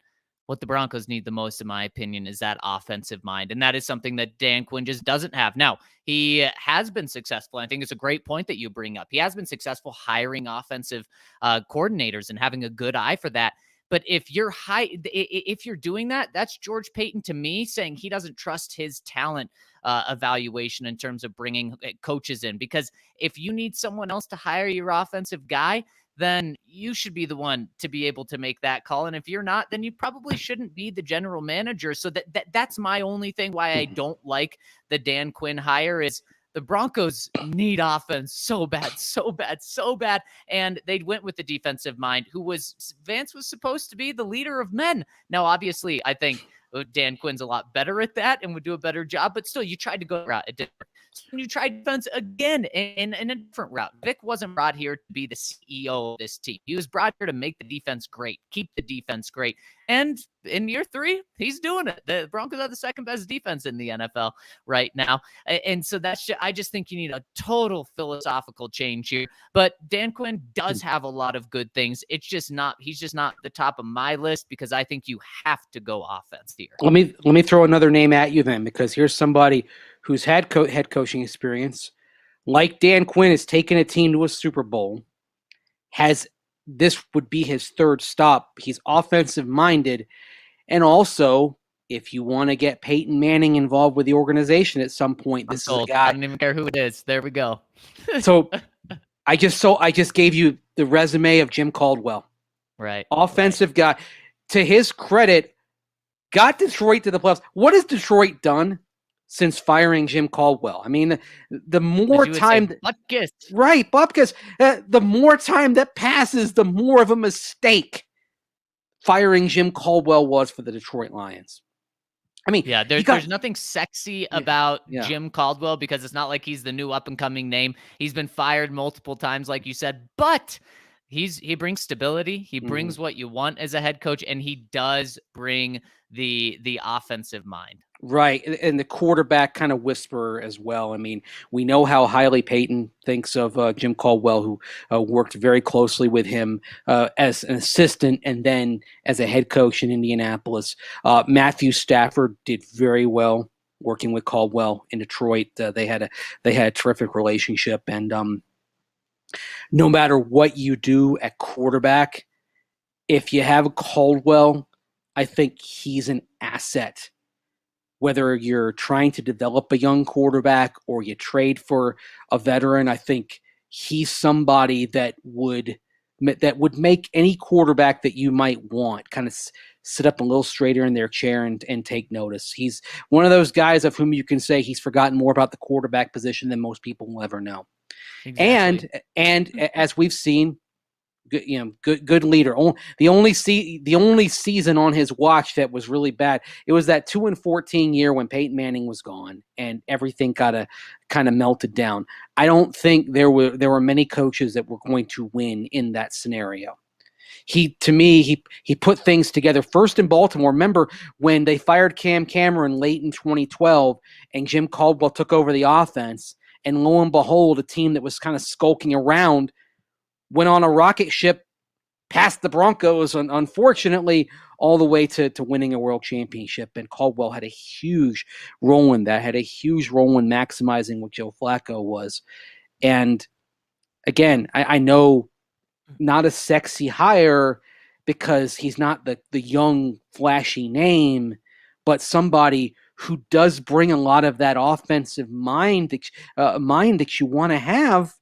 What the Broncos need the most, in my opinion, is that offensive mind. And that is something that Dan Quinn just doesn't have. Now, he has been successful. I think it's a great point that you bring up. He has been successful hiring offensive coordinators and having a good eye for that. But if you're doing that, that's George Paton, to me, saying he doesn't trust his talent evaluation in terms of bringing coaches in. Because if you need someone else to hire your offensive guy, then you should be the one to be able to make that call. And if you're not, then you probably shouldn't be the general manager. So that's my only thing why I don't like the Dan Quinn hire is the Broncos need offense so bad, so bad, so bad. And they went with the defensive mind, Vance was supposed to be the leader of men. Now, obviously, I think Dan Quinn's a lot better at that and would do a better job, but still, you tried to go route a different. So you tried defense again in a different route. Vic wasn't brought here to be the CEO of this team. He was brought here to make the defense great, keep the defense great. And in year 3, he's doing it. The Broncos are the second best defense in the NFL right now. And so I just think you need a total philosophical change here. But Dan Quinn does have a lot of good things. He's just not the top of my list, because I think you have to go offense here. Let me throw another name at you then, because here's somebody who's had head coaching experience, like Dan Quinn, has taken a team to a Super Bowl, this would be his third stop. He's offensive minded. And also, if you want to get Peyton Manning involved with the organization at some point, this is a guy. I don't even care who it is. There we go. So I just gave you the resume of Jim Caldwell. Right. Offensive guy. To his credit, got Detroit to the playoffs. What has Detroit done since firing Jim Caldwell? I mean, the more time, Bupkis. The more time that passes, the more of a mistake firing Jim Caldwell was for the Detroit Lions. I mean, yeah, there's nothing sexy about yeah. Jim Caldwell because it's not like he's the new up and coming name. He's been fired multiple times, like you said, but he brings stability. He brings what you want as a head coach, and he does bring the offensive mind. Right, and the quarterback kind of whisperer as well. I mean, we know how highly Peyton thinks of Jim Caldwell, who worked very closely with him as an assistant and then as a head coach in Indianapolis. Matthew Stafford did very well working with Caldwell in Detroit. They had a terrific relationship, and no matter what you do at quarterback, if you have Caldwell, I think he's an asset. Whether you're trying to develop a young quarterback or you trade for a veteran, I think he's somebody that would make any quarterback that you might want kind of sit up a little straighter in their chair and take notice. He's one of those guys of whom you can say he's forgotten more about the quarterback position than most people will ever know. Exactly. And as we've seen, good leader. The only season on his watch that was really bad, it was that 2-14 year when Peyton Manning was gone and everything kind of melted down. I don't think there were many coaches that were going to win in that scenario. He put things together first in Baltimore. Remember when they fired Cam Cameron late in 2012 and Jim Caldwell took over the offense, and lo and behold, a team that was kind of skulking around went on a rocket ship past the Broncos, unfortunately, all the way to winning a world championship. And Caldwell had a huge role in that, had a huge role in maximizing what Joe Flacco was. And again, I know not a sexy hire because he's not the young, flashy name, but somebody who does bring a lot of that offensive mind that you want to have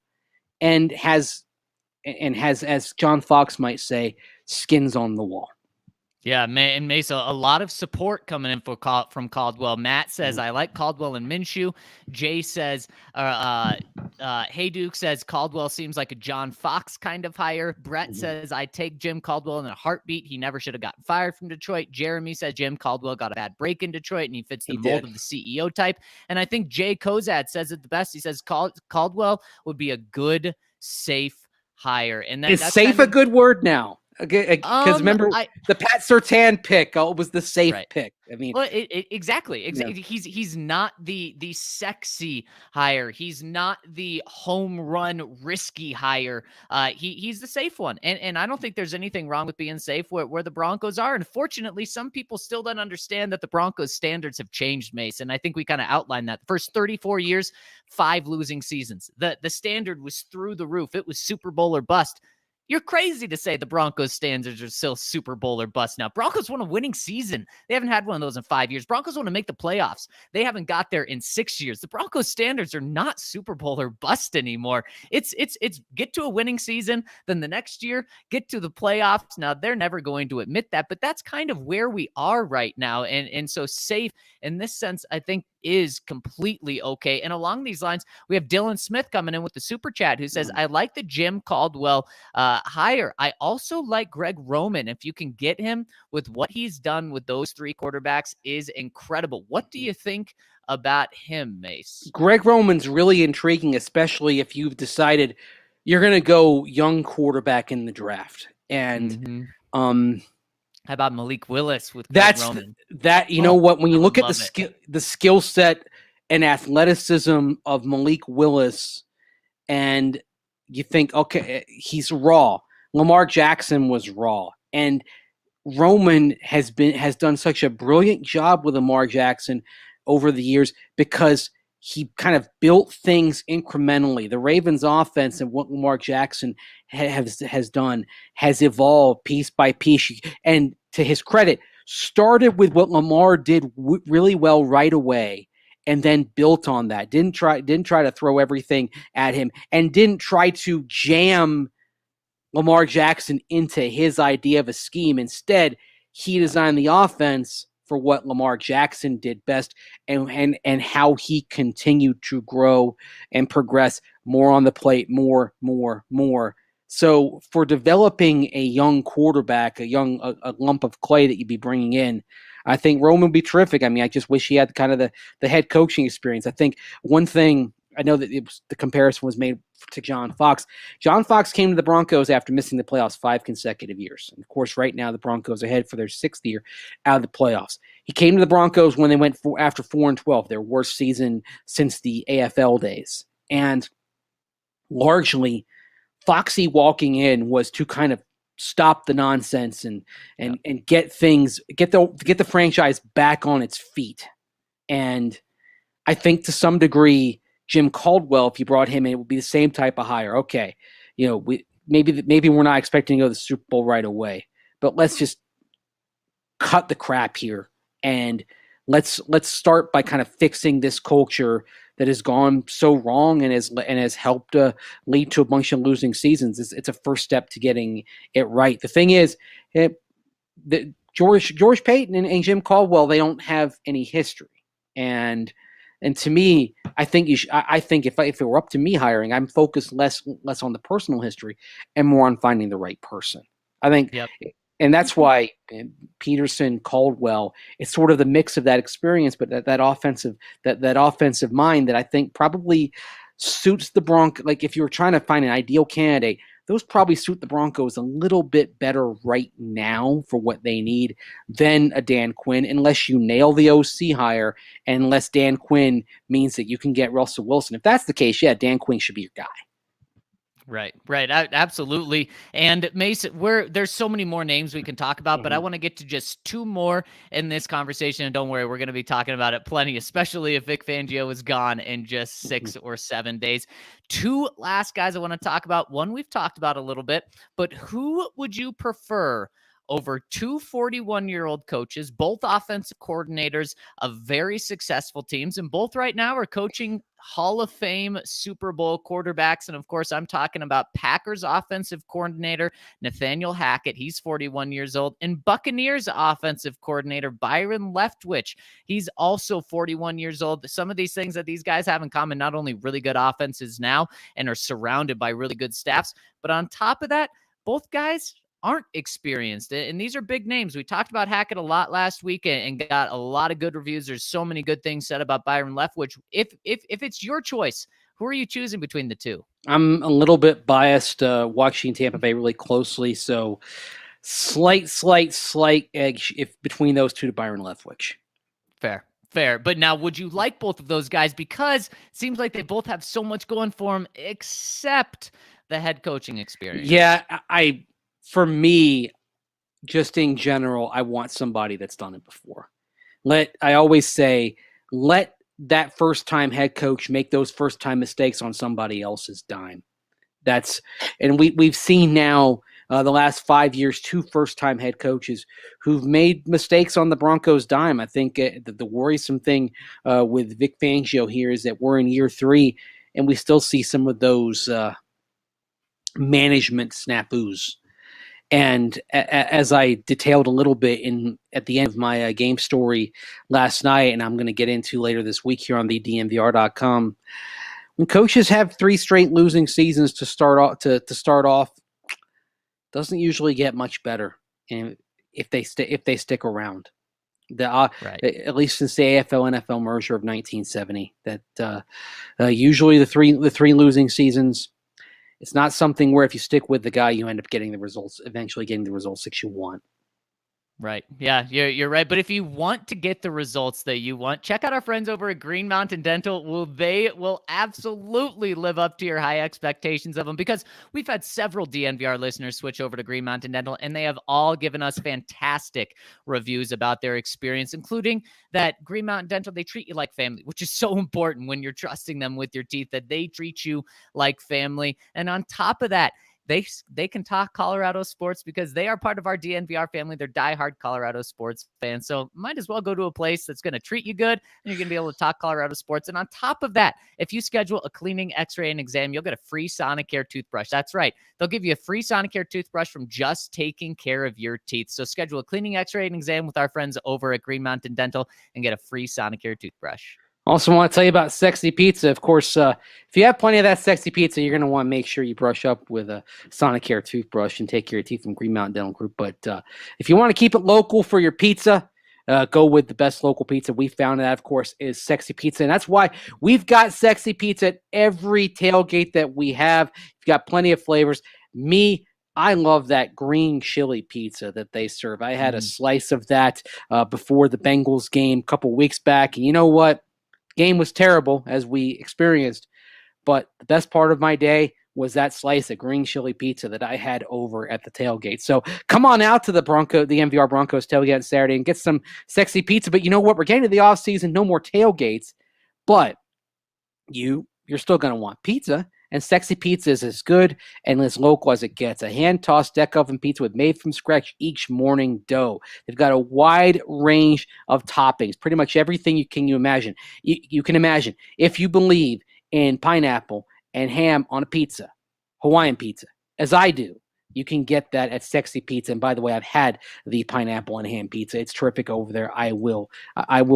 and has, as John Fox might say, skins on the wall. Yeah, and Mase, a lot of support coming in from Caldwell. Matt says, I like Caldwell and Minshew. Jay says, Hey Duke says, Caldwell seems like a John Fox kind of hire. Brett says, I take Jim Caldwell in a heartbeat. He never should have gotten fired from Detroit. Jeremy says, Jim Caldwell got a bad break in Detroit, and he fits the mold of the CEO type. And I think Jay Kozad says it the best. He says, Caldwell would be a good, safe hire. And is safe a good word now? Because remember, the Pat Surtain pick was the safe pick. I mean, well, exactly. Yeah. He's not the sexy hire. He's not the home run risky hire. He's the safe one. And I don't think there's anything wrong with being safe where the Broncos are. And fortunately, some people still don't understand that the Broncos standards have changed, Mason. I think we kind of outlined that. The first 34 years, 5 losing seasons. The standard was through the roof. It was Super Bowl or bust. You're crazy to say the Broncos standards are still Super Bowl or bust now. Broncos won a winning season. They haven't had one of those in 5 years. Broncos want to make the playoffs. They haven't got there in 6 years. The Broncos standards are not Super Bowl or bust anymore. It's get to a winning season, then the next year get to the playoffs. Now they're never going to admit that, but that's kind of where we are right now. And so safe in this sense, I think, is completely okay. And along these lines, we have Dylan Smith coming in with the super chat who says, I like the Jim Caldwell hire. I also like Greg Roman. If you can get him with what he's done with those 3 quarterbacks is incredible. What do you think about him, Mase? Greg Roman's really intriguing, especially if you've decided you're going to go young quarterback in the draft. And how about Malik Willis with Greg Roman? You know what? When you look at the skill set and athleticism of Malik Willis, and you think, okay, he's raw. Lamar Jackson was raw, and Roman has done such a brilliant job with Lamar Jackson over the years because he kind of built things incrementally. The Ravens offense and what Lamar Jackson has done has evolved piece by piece. And to his credit, started with what Lamar did really well right away and then built on that. Didn't try to throw everything at him and didn't try to jam Lamar Jackson into his idea of a scheme. Instead, he designed the offense for what Lamar Jackson did best and how he continued to grow and progress more on the plate, more. So for developing a young quarterback, a lump of clay that you'd be bringing in, I think Roman would be terrific. I mean, I just wish he had kind of the head coaching experience. I think one thing, I know that the comparison was made to John Fox. John Fox came to the Broncos after missing the playoffs 5 consecutive years. And of course, right now the Broncos are headed for their 6th year out of the playoffs. He came to the Broncos when they went after 4-12, their worst season since the AFL days. And largely, Foxy walking in was to kind of stop the nonsense and get the franchise back on its feet. And I think to some degree, Jim Caldwell, if you brought him in, it would be the same type of hire. Okay, maybe we're not expecting to go to the Super Bowl right away, but let's just cut the crap here and let's start by kind of fixing this culture that has gone so wrong and has helped lead to a bunch of losing seasons. It's a first step to getting it right. The thing is, George Payton and Jim Caldwell, they don't have any history, and to me, I think if it were up to me hiring, I'm focused less on the personal history and more on finding the right person. I think. Yep. And that's why Pederson, Caldwell, it's sort of the mix of that experience, but that offensive mind that I think probably suits the Broncos. Like if you were trying to find an ideal candidate, those probably suit the Broncos a little bit better right now for what they need than a Dan Quinn, unless you nail the OC hire, and unless Dan Quinn means that you can get Russell Wilson. If that's the case, yeah, Dan Quinn should be your guy. Right. Absolutely. And Mason, there's so many more names we can talk about, but I want to get to just 2 more in this conversation. And don't worry, we're going to be talking about it plenty, especially if Vic Fangio is gone in just 6 or 7 days. 2 last guys I want to talk about. One we've talked about a little bit, but who would you prefer over 2 41-year-old coaches, both offensive coordinators of very successful teams, and both right now are coaching Hall of Fame Super Bowl quarterbacks? And of course, I'm talking about Packers offensive coordinator Nathaniel Hackett. He's 41 years old. And Buccaneers offensive coordinator Byron Leftwich. He's also 41 years old. Some of these things that these guys have in common, not only really good offenses now and are surrounded by really good staffs, but on top of that, both guys aren't experienced. And these are big names. We talked about Hackett a lot last week and got a lot of good reviews. There's so many good things said about Byron Leftwich. If it's your choice, who are you choosing between the 2? I'm a little bit biased, watching Tampa Bay really closely. So slight edge between those 2 to Byron Leftwich. Fair. But now, would you like both of those guys? Because it seems like they both have so much going for them, except the head coaching experience. Yeah, for me, just in general, I want somebody that's done it before. I always say, let that first-time head coach make those first-time mistakes on somebody else's dime. And we've seen now the last 5 years 2 first-time head coaches who've made mistakes on the Broncos' dime. I think the worrisome thing with Vic Fangio here is that we're in year 3, and we still see some of those management snafus. And as I detailed a little bit at the end of my game story last night, and I'm going to get into later this week here on the DNVR.com, when coaches have 3 straight losing seasons to start off, doesn't usually get much better, and if they stick around. Right. At least since the AFL-NFL merger of 1970, that usually the three losing seasons. It's not something where if you stick with the guy, you end up eventually getting the results that you want. Right. Yeah, you're right. But if you want to get the results that you want, check out our friends over at Green Mountain Dental. They will absolutely live up to your high expectations of them, because we've had several DNVR listeners switch over to Green Mountain Dental, and they have all given us fantastic reviews about their experience, including that Green Mountain Dental, they treat you like family, which is so important when you're trusting them with your teeth, that they treat you like family. And on top of that, they can talk Colorado sports because they are part of our DNVR family. They're diehard Colorado sports fans. So might as well go to a place that's going to treat you good, and you're going to be able to talk Colorado sports. And on top of that, if you schedule a cleaning, x-ray, and exam, you'll get a free Sonicare toothbrush. That's right. They'll give you a free Sonicare toothbrush from just taking care of your teeth. So schedule a cleaning, x-ray, and exam with our friends over at Green Mountain Dental and get a free Sonicare toothbrush. Also want to tell you about Sexy Pizza. Of course, if you have plenty of that Sexy Pizza, you're going to want to make sure you brush up with a Sonicare toothbrush and take care of your teeth from Green Mountain Dental Group. But if you want to keep it local for your pizza, go with the best local pizza we found. That, of course, is Sexy Pizza. And that's why we've got Sexy Pizza at every tailgate that we have. You've got plenty of flavors. I love that green chili pizza that they serve. I had a slice of that before the Bengals game a couple weeks back. And you know what? Game was terrible, as we experienced. But the best part of my day was that slice of green chili pizza that I had over at the tailgate. So come on out to the DNVR Broncos tailgate on Saturday and get some Sexy Pizza. But you know what? We're getting to the offseason. No more tailgates. But you're still going to want pizza. And Sexy Pizza is as good and as local as it gets. A hand-tossed deck oven pizza with made-from-scratch each morning dough. They've got a wide range of toppings, pretty much everything you can imagine. You can imagine. If you believe in pineapple and ham on a pizza, Hawaiian pizza, as I do, you can get that at Sexy Pizza. And by the way, I've had the pineapple and ham pizza. It's terrific over there. I will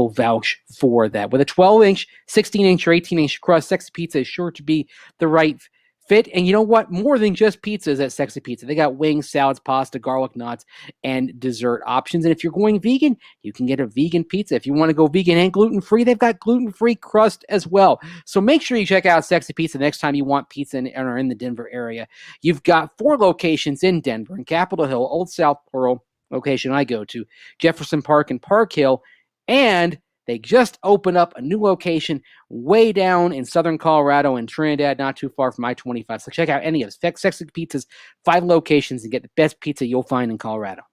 vouch for that. With a 12-inch, 16-inch, or 18-inch crust, Sexy Pizza is sure to be the right fit. And you know what? More than just pizzas at Sexy Pizza. They got wings, salads, pasta, garlic knots, and dessert options. And if you're going vegan, you can get a vegan pizza. If you want to go vegan and gluten-free, they've got gluten-free crust as well. So make sure you check out Sexy Pizza next time you want pizza and are in the Denver area. You've got 4 locations in Denver, in Capitol Hill, Old South Pearl location I go to, Jefferson Park and Park Hill, and they just opened up a new location way down in southern Colorado in Trinidad, not too far from I-25. So check out any of this. Sexy Pizza's 5 locations and get the best pizza you'll find in Colorado.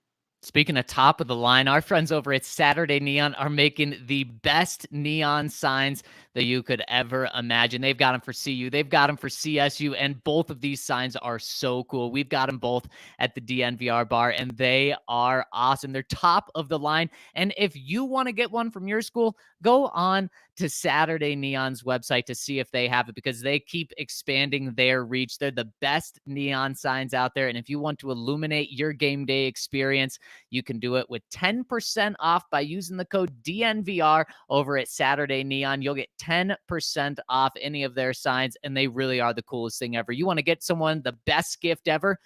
Speaking of top of the line, our friends over at Saturday Neon are making the best neon signs that you could ever imagine. They've got them for CU, they've got them for CSU, and both of these signs are so cool. We've got them both at the DNVR bar, and they are awesome. They're top of the line, and if you want to get one from your school, go on to Saturday Neon's website to see if they have it, because they keep expanding their reach. They're the best neon signs out there, and if you want to illuminate your game day experience, you can do it with 10% off by using the code DNVR over at Saturday Neon. You'll get 10% off any of their signs, and they really are the coolest thing ever. You want to get someone the best gift ever?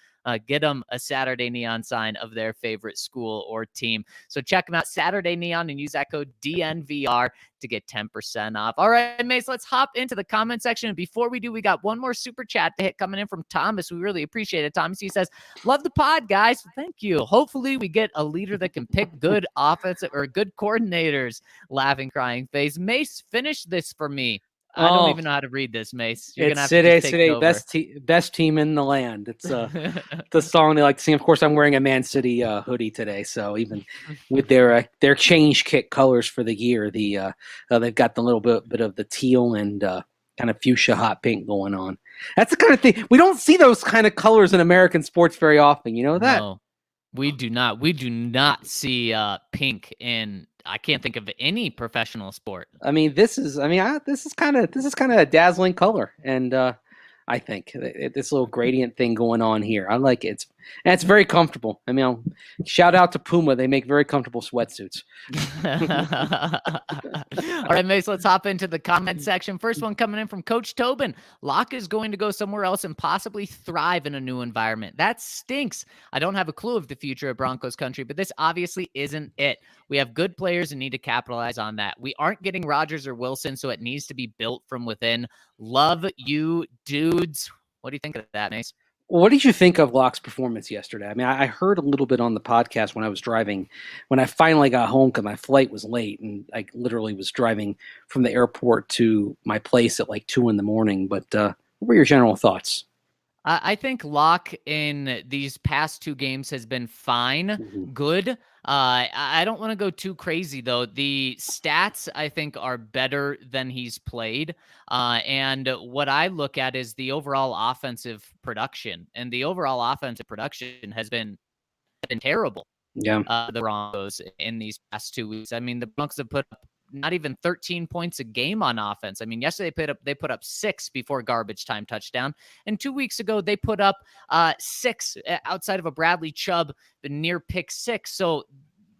Get them a Saturday Neon sign of their favorite school or team. So check them out, Saturday Neon, and use that code DNVR to get 10% off. All right, Mace, let's hop into the comment section. And before we do, we got one more super chat to hit coming in from Thomas. We really appreciate it. Thomas, he says, love the pod, guys. Thank you. Hopefully we get a leader that can pick good offensive or good coordinators. Laughing, crying face. Mace, finish this for me. I don't even know how to read this, Mace. You're going to have to just take it over. Best team in the land. It's the song they like to sing. Of course, I'm wearing a Man City hoodie today, so even with their change kit colors for the year, they've got the little bit of the teal and kind of fuchsia hot pink going on. That's the kind of thing. We don't see those kind of colors in American sports very often. You know that? No, we do not. We do not see pink in. I can't think of any professional sport. I mean, this is kind of a dazzling color, and I think this little gradient thing going on here. I like it. It's very comfortable. I mean, shout out to Puma. They make very comfortable sweatsuits. All right, Mace, let's hop into the comment section. First one coming in from Coach Tobin. Locke is going to go somewhere else and possibly thrive in a new environment. That stinks. I don't have a clue of the future of Broncos country, but this obviously isn't it. We have good players and need to capitalize on that. We aren't getting Rodgers or Wilson, so it needs to be built from within. Love you, dudes. What do you think of that, Mace? What did you think of Locke's performance yesterday? I mean, I heard a little bit on the podcast when I was driving, when I finally got home because my flight was late, and I literally was driving from the airport to my place at like 2 a.m. But what were your general thoughts? I think Locke in these past 2 games has been fine, good. I don't want to go too crazy, though. The stats, I think, are better than he's played. And what I look at is the overall offensive production. And the overall offensive production has been terrible. Yeah. The Broncos in these past 2 weeks. I mean, the Broncos have put up not even 13 points a game on offense. I mean, yesterday they put up 6 before garbage time touchdown. And 2 weeks ago, they put up 6 outside of a Bradley Chubb near pick 6. So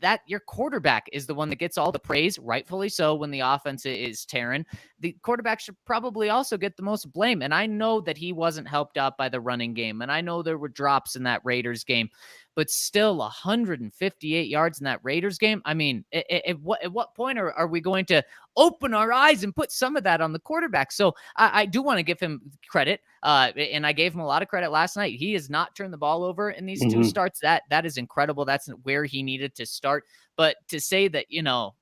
that your quarterback is the one that gets all the praise, rightfully so, when the offense is tearing. The quarterback should probably also get the most blame. And I know that he wasn't helped out by the running game, and I know there were drops in that Raiders game, but still 158 yards in that Raiders game. I mean, at what point are we going to open our eyes and put some of that on the quarterback? So I do want to give him credit. And I gave him a lot of credit last night. He has not turned the ball over in these two starts. That is incredible. That's where he needed to start. But to say that,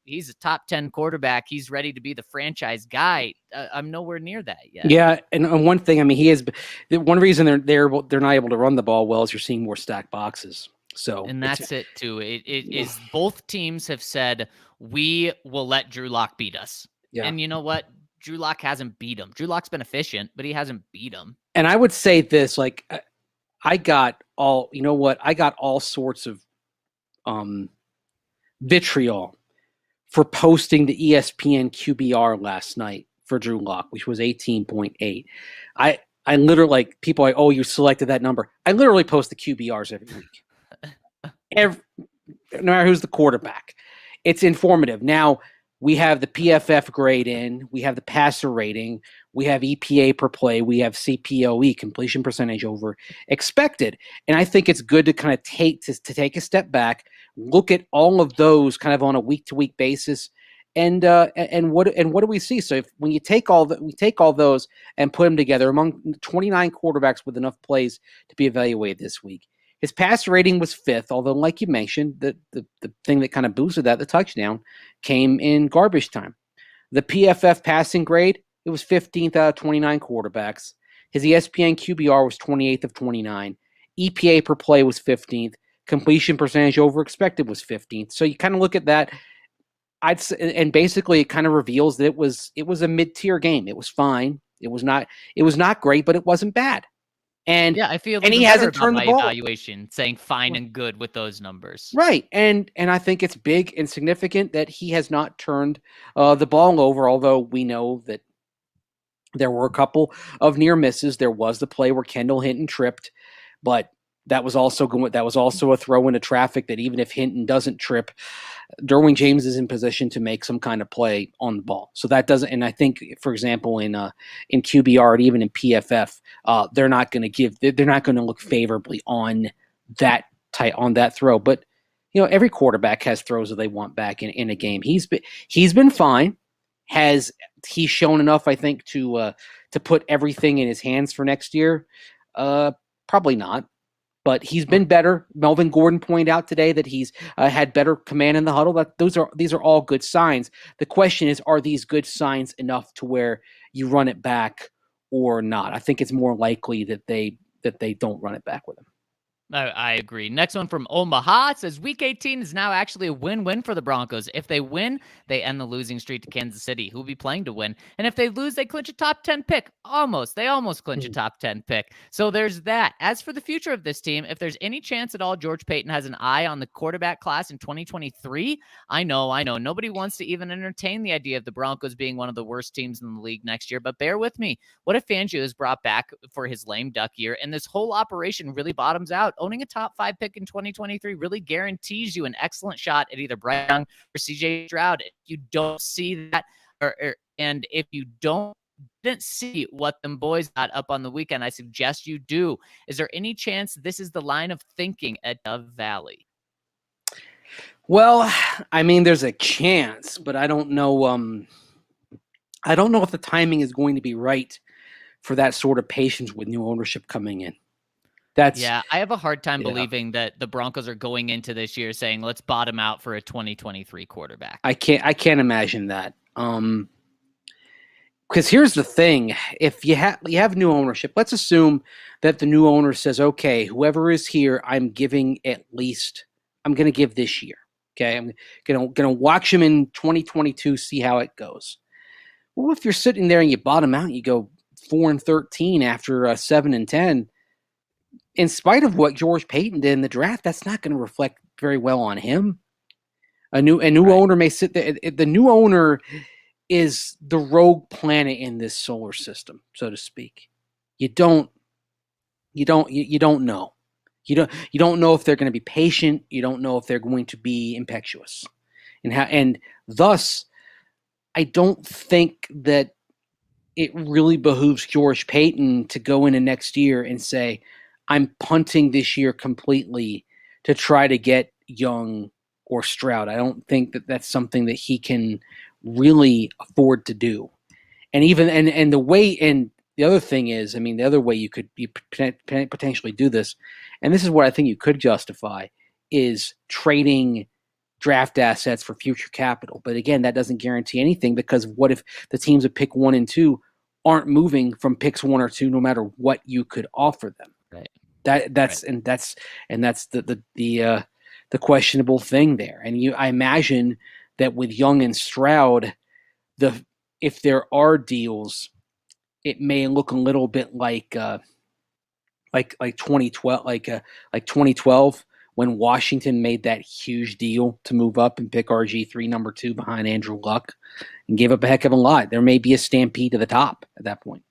he's a top 10 quarterback, he's ready to be the franchise guy, I'm nowhere near that yet. Yeah, and one thing, I mean, he is one reason they're not able to run the ball well is you're seeing more stacked boxes. So, and that's it too. It is both teams have said we will let Drew Lock beat us. Yeah. And you know what? Drew Lock hasn't beat him. Drew Lock's been efficient, but he hasn't beat him. And I would say this, like, I got all sorts of vitriol for posting the ESPN QBR last night for Drew Lock, which was 18.8. I literally, like, people are like, oh, you selected that number. I literally post the QBRs every week. No matter who's the quarterback. It's informative. Now, we have the PFF grade in, we have the passer rating, we have EPA per play, we have CPOE, completion percentage over expected. And I think it's good to kind of take a step back, look at all of those kind of on a week-to-week basis, and what do we see? So when you take we take all those and put them together among 29 quarterbacks with enough plays to be evaluated this week. His passer rating was 5th, although, like you mentioned, the thing that kind of boosted that, the touchdown, came in garbage time. The PFF passing grade, it was 15th out of 29 quarterbacks. His ESPN QBR was 28th of 29. EPA per play was 15th. Completion percentage over expected was 15th. So you kind of look at that, and basically it kind of reveals that it was a mid-tier game. It was fine. It was not great, but it wasn't bad. And yeah, I feel and he hasn't turned the ball. Evaluation saying fine and good with those numbers, right? And I think it's big and significant that he has not turned the ball over. Although we know that there were a couple of near misses. There was the play where Kendall Hinton tripped, but that was also a throw into traffic. That even if Hinton doesn't trip, Derwin James is in position to make some kind of play on the ball. So that doesn't, and I think, for example, in QBR and even in PFF, they're not going to look favorably on that throw. But every quarterback has throws that they want back in a game. He's been fine. He's shown enough, I think, to put everything in his hands for next year? Probably not. But he's been better. Melvin Gordon pointed out today that he's had better command in the huddle. These are all good signs. The question is, are these good signs enough to where you run it back or not? I think it's more likely that they don't run it back with him. I agree. Next one from Omaha. It says Week 18 is now actually a win-win for the Broncos. If they win, they end the losing streak to Kansas City, who will be playing to win. And if they lose, they clinch a top 10 pick. They almost clinch a top 10 pick. So there's that. As for the future of this team, if there's any chance at all George Paton has an eye on the quarterback class in 2023, I know. Nobody wants to even entertain the idea of the Broncos being one of the worst teams in the league next year. But bear with me. What if Fangio is brought back for his lame duck year and this whole operation really bottoms out? Owning a top 5 pick in 2023 really guarantees you an excellent shot at either Bryce Young or CJ Stroud. If you don't see that, and if you didn't see what them boys got up on the weekend, I suggest you do. Is there any chance this is the line of thinking at Dove Valley? Well, I mean, there's a chance, but I don't know. I don't know if the timing is going to be right for that sort of patience with new ownership coming in. I have a hard time believing that the Broncos are going into this year saying, let's bottom out for a 2023 quarterback. I can't imagine that. Because here's the thing. If you have new ownership, let's assume that the new owner says, okay, whoever is here, I'm going to give this year. Okay. I'm going to watch him in 2022, see how it goes. Well, if you're sitting there and you bottom out, you go 4-13 after 7-10, in spite of what George Paton did in the draft, that's not going to reflect very well on him. A new owner may sit there. The new owner is the rogue planet in this solar system, so to speak. You don't know. You don't know if they're going to be patient. You don't know if they're going to be impetuous, and thus, I don't think that it really behooves George Payton to go into next year and say, I'm punting this year completely to try to get Young or Stroud. I don't think that that's something that he can really afford to do. And even and the way and the other thing is, I mean, the other way you could potentially do this, and this is what I think you could justify, is trading draft assets for future capital. But again, that doesn't guarantee anything, because what if the teams that pick 1 and 2 aren't moving from picks 1 or 2, no matter what you could offer them? Right. That's the questionable thing there. And I imagine that with Young and Stroud, if there are deals, it may look a little bit like 2012, like 2012, when Washington made that huge deal to move up and pick RG3 number 2 behind Andrew Luck and gave up a heck of a lot. There may be a stampede to the top at that point.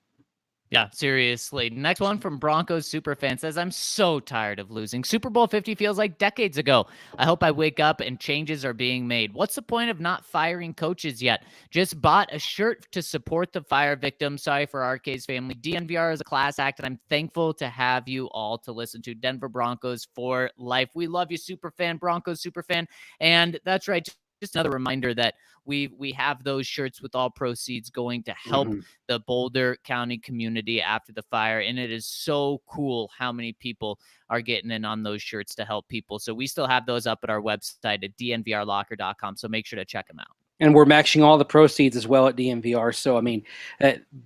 Yeah, seriously. Next one from Broncos Superfan says, I'm so tired of losing. Super Bowl 50 feels like decades ago. I hope I wake up and changes are being made. What's the point of not firing coaches yet? Just bought a shirt to support the fire victims. Sorry for RK's family. DNVR is a class act, and I'm thankful to have you all to listen to. Denver Broncos for life. We love you, Superfan, Broncos Superfan. And that's right. Just another reminder that we have those shirts with all proceeds going to help the Boulder County community after the fire. And it is so cool how many people are getting in on those shirts to help people. So we still have those up at our website at dnvrlocker.com. So make sure to check them out. And we're matching all the proceeds as well at DNVR. So, I mean,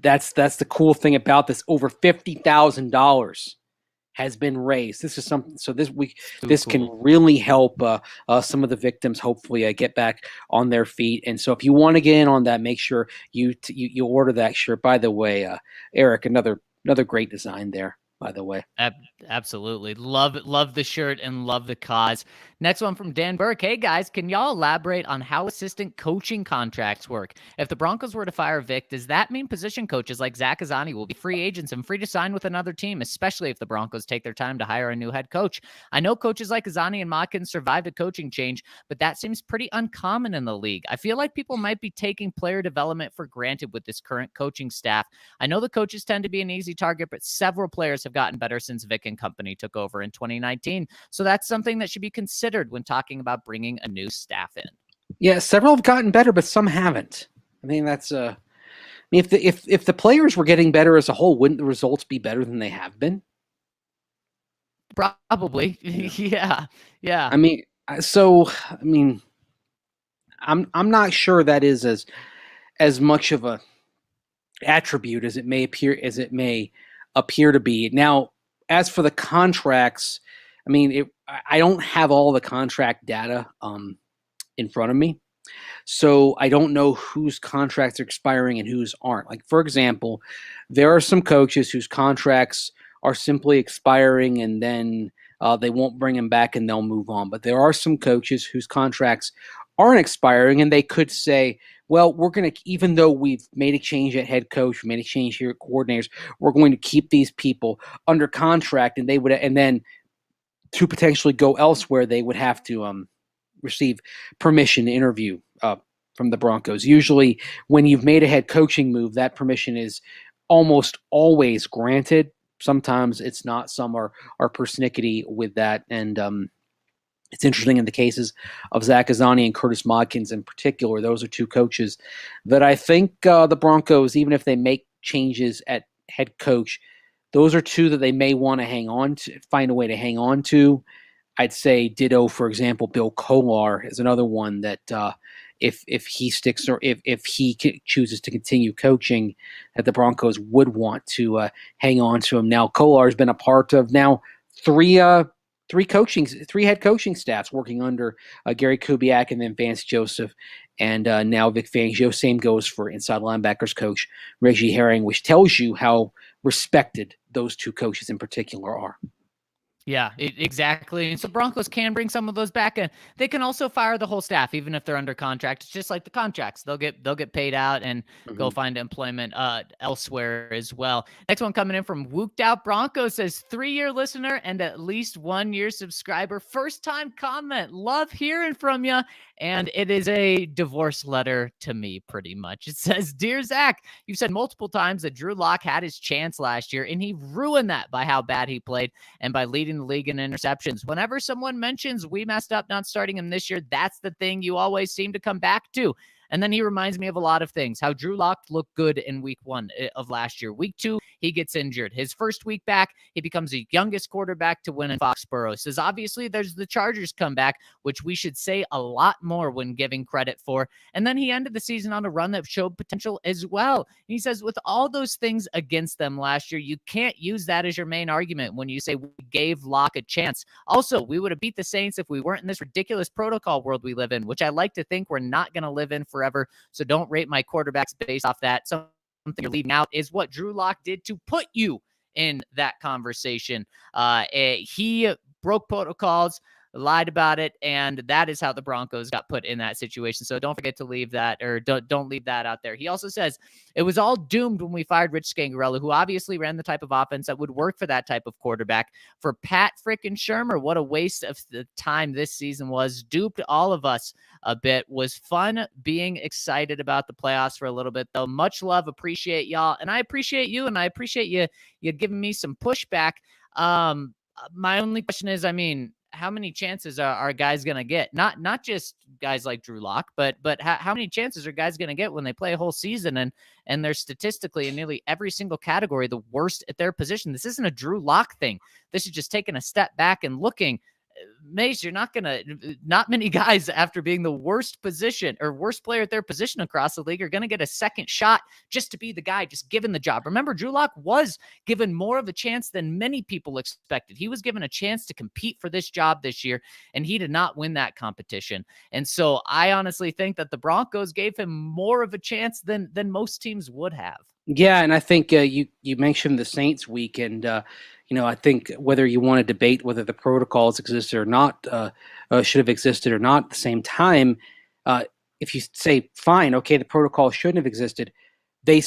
that's the cool thing about this. Over $50,000 has been raised. This is something. So this can really help some of the victims hopefully get back on their feet. And so if you want to get in on that, make sure you order that shirt. By the way, Eric, another great design there. By the way, absolutely love the shirt and love the cause. Next one from Dan Burke. Hey guys, can y'all elaborate on how assistant coaching contracts work? If the Broncos were to fire Vic, does that mean position coaches like Zach Azzanni will be free agents and free to sign with another team, especially if the Broncos take their time to hire a new head coach? I know coaches like Azzanni and Modkins survived a coaching change, but that seems pretty uncommon in the league. I feel like people might be taking player development for granted with this current coaching staff. I know the coaches tend to be an easy target, but several players have gotten better since Vic and company took over in 2019. So that's something that should be considered when talking about bringing a new staff in. Yeah, several have gotten better, but some haven't. I mean, that's if the players were getting better as a whole, wouldn't the results be better than they have been? Probably. Yeah. I mean, I'm not sure that is as much of a attribute as it may appear to be. Now, as for the contracts, I mean, I don't have all the contract data in front of me, so I don't know whose contracts are expiring and whose aren't. Like, for example, there are some coaches whose contracts are simply expiring and then they won't bring them back and they'll move on. But there are some coaches whose contracts aren't expiring and they could say, well, we're going to, even though we've made a change at head coach, we made a change here at coordinators, we're going to keep these people under contract, and then to potentially go elsewhere, they would have to receive permission to interview from the Broncos. Usually, when you've made a head coaching move, that permission is almost always granted. Sometimes it's not. Some are persnickety with that, and it's interesting in the cases of Zach Azzanni and Curtis Modkins in particular. Those are two coaches that I think the Broncos, even if they make changes at head coach, those are two that they may want to hang on to, find a way to hang on to. I'd say ditto, for example, Bill Kolar is another one that if he sticks or if he chooses to continue coaching, that the Broncos would want to hang on to him. Now, Kolar has been a part of now three head coaching staffs working under Gary Kubiak and then Vance Joseph and now Vic Fangio. Same goes for inside linebackers coach Reggie Herring, which tells you how respected those two coaches in particular are. Yeah, exactly. And so Broncos can bring some of those back in. They can also fire the whole staff, even if they're under contract. It's just like the contracts; they'll get paid out and go find employment elsewhere as well. Next one coming in from Wooked Out Broncos says 3-year listener and at least 1-year subscriber. First time comment. Love hearing from you. And it is a divorce letter to me, pretty much. It says, "Dear Zach, you've said multiple times that Drew Lock had his chance last year, and he ruined that by how bad he played and by leading the league in interceptions. Whenever someone mentions we messed up not starting him this year, that's the thing you always seem to come back to." And then he reminds me of a lot of things. How Drew Lock looked good in week 1 of last year. Week 2, he gets injured. His first week back, he becomes the youngest quarterback to win in Foxborough. Says, obviously, there's the Chargers comeback, which we should say a lot more when giving credit for. And then he ended the season on a run that showed potential as well. And he says, with all those things against them last year, you can't use that as your main argument when you say we gave Lock a chance. Also, we would have beat the Saints if we weren't in this ridiculous protocol world we live in, which I like to think we're not going to live in forever. So don't rate my quarterbacks based off that. Something you're leaving out is what Drew Lock did to put you in that conversation. He broke protocols, lied about it, and that is how the Broncos got put in that situation. So don't forget to leave that, or don't leave that out there. He also says it was all doomed when we fired Rich Scangarello, who obviously ran the type of offense that would work for that type of quarterback. For Pat frickin' Shermer, what a waste of the time this season was. Duped all of us a bit. Was fun being excited about the playoffs for a little bit, though. Much love, appreciate y'all, and I appreciate you, and I appreciate you giving me some pushback. My only question is, I mean, how many chances are guys going to get? Not just guys like Drew Lock, but how many chances are guys going to get when they play a whole season and they're statistically in nearly every single category the worst at their position? This isn't a Drew Lock thing. This is just taking a step back and looking. Mase, not many guys after being the worst position or worst player at their position across the league are going to get a second shot just to be the guy just given the job. Remember, Drew Lock was given more of a chance than many people expected. He was given a chance to compete for this job this year, and he did not win that competition. And so I honestly think that the Broncos gave him more of a chance than most teams would have. Yeah, and I think you mentioned the Saints week, and I think whether you want to debate whether the protocols existed or not, should have existed or not, at the same time, if you say, fine, okay, the protocol shouldn't have existed, the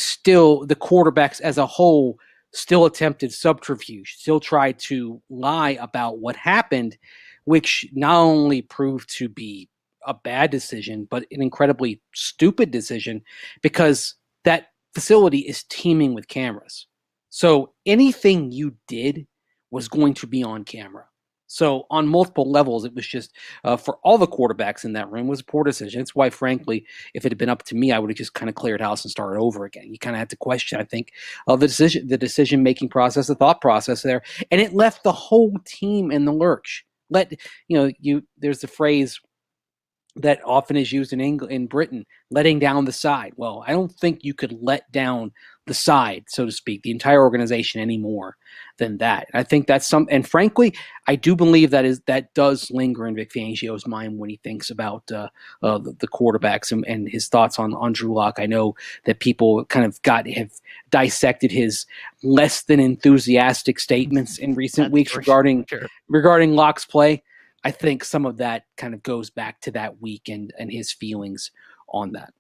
quarterbacks as a whole still attempted subterfuge, still tried to lie about what happened, which not only proved to be a bad decision, but an incredibly stupid decision, because that facility is teeming with cameras. So anything you did was going to be on camera. So on multiple levels, it was just, for all the quarterbacks in that room, was a poor decision. It's why, frankly, if it had been up to me, I would have just kind of cleared house and started over again. You kind of had to question, I think, the decision-making process, the thought process there. And it left the whole team in the lurch. There's the phrase that often is used in Britain, letting down the side. Well, I don't think you could let down the side, so to speak, the entire organization any more than that. And I think that's and frankly, I do believe that does linger in Vic Fangio's mind when he thinks about the quarterbacks and his thoughts on Drew Lock. I know that people kind of have dissected his less than enthusiastic statements in recent weeks regarding Lock's play. I think some of that kind of goes back to that week and his feelings on that.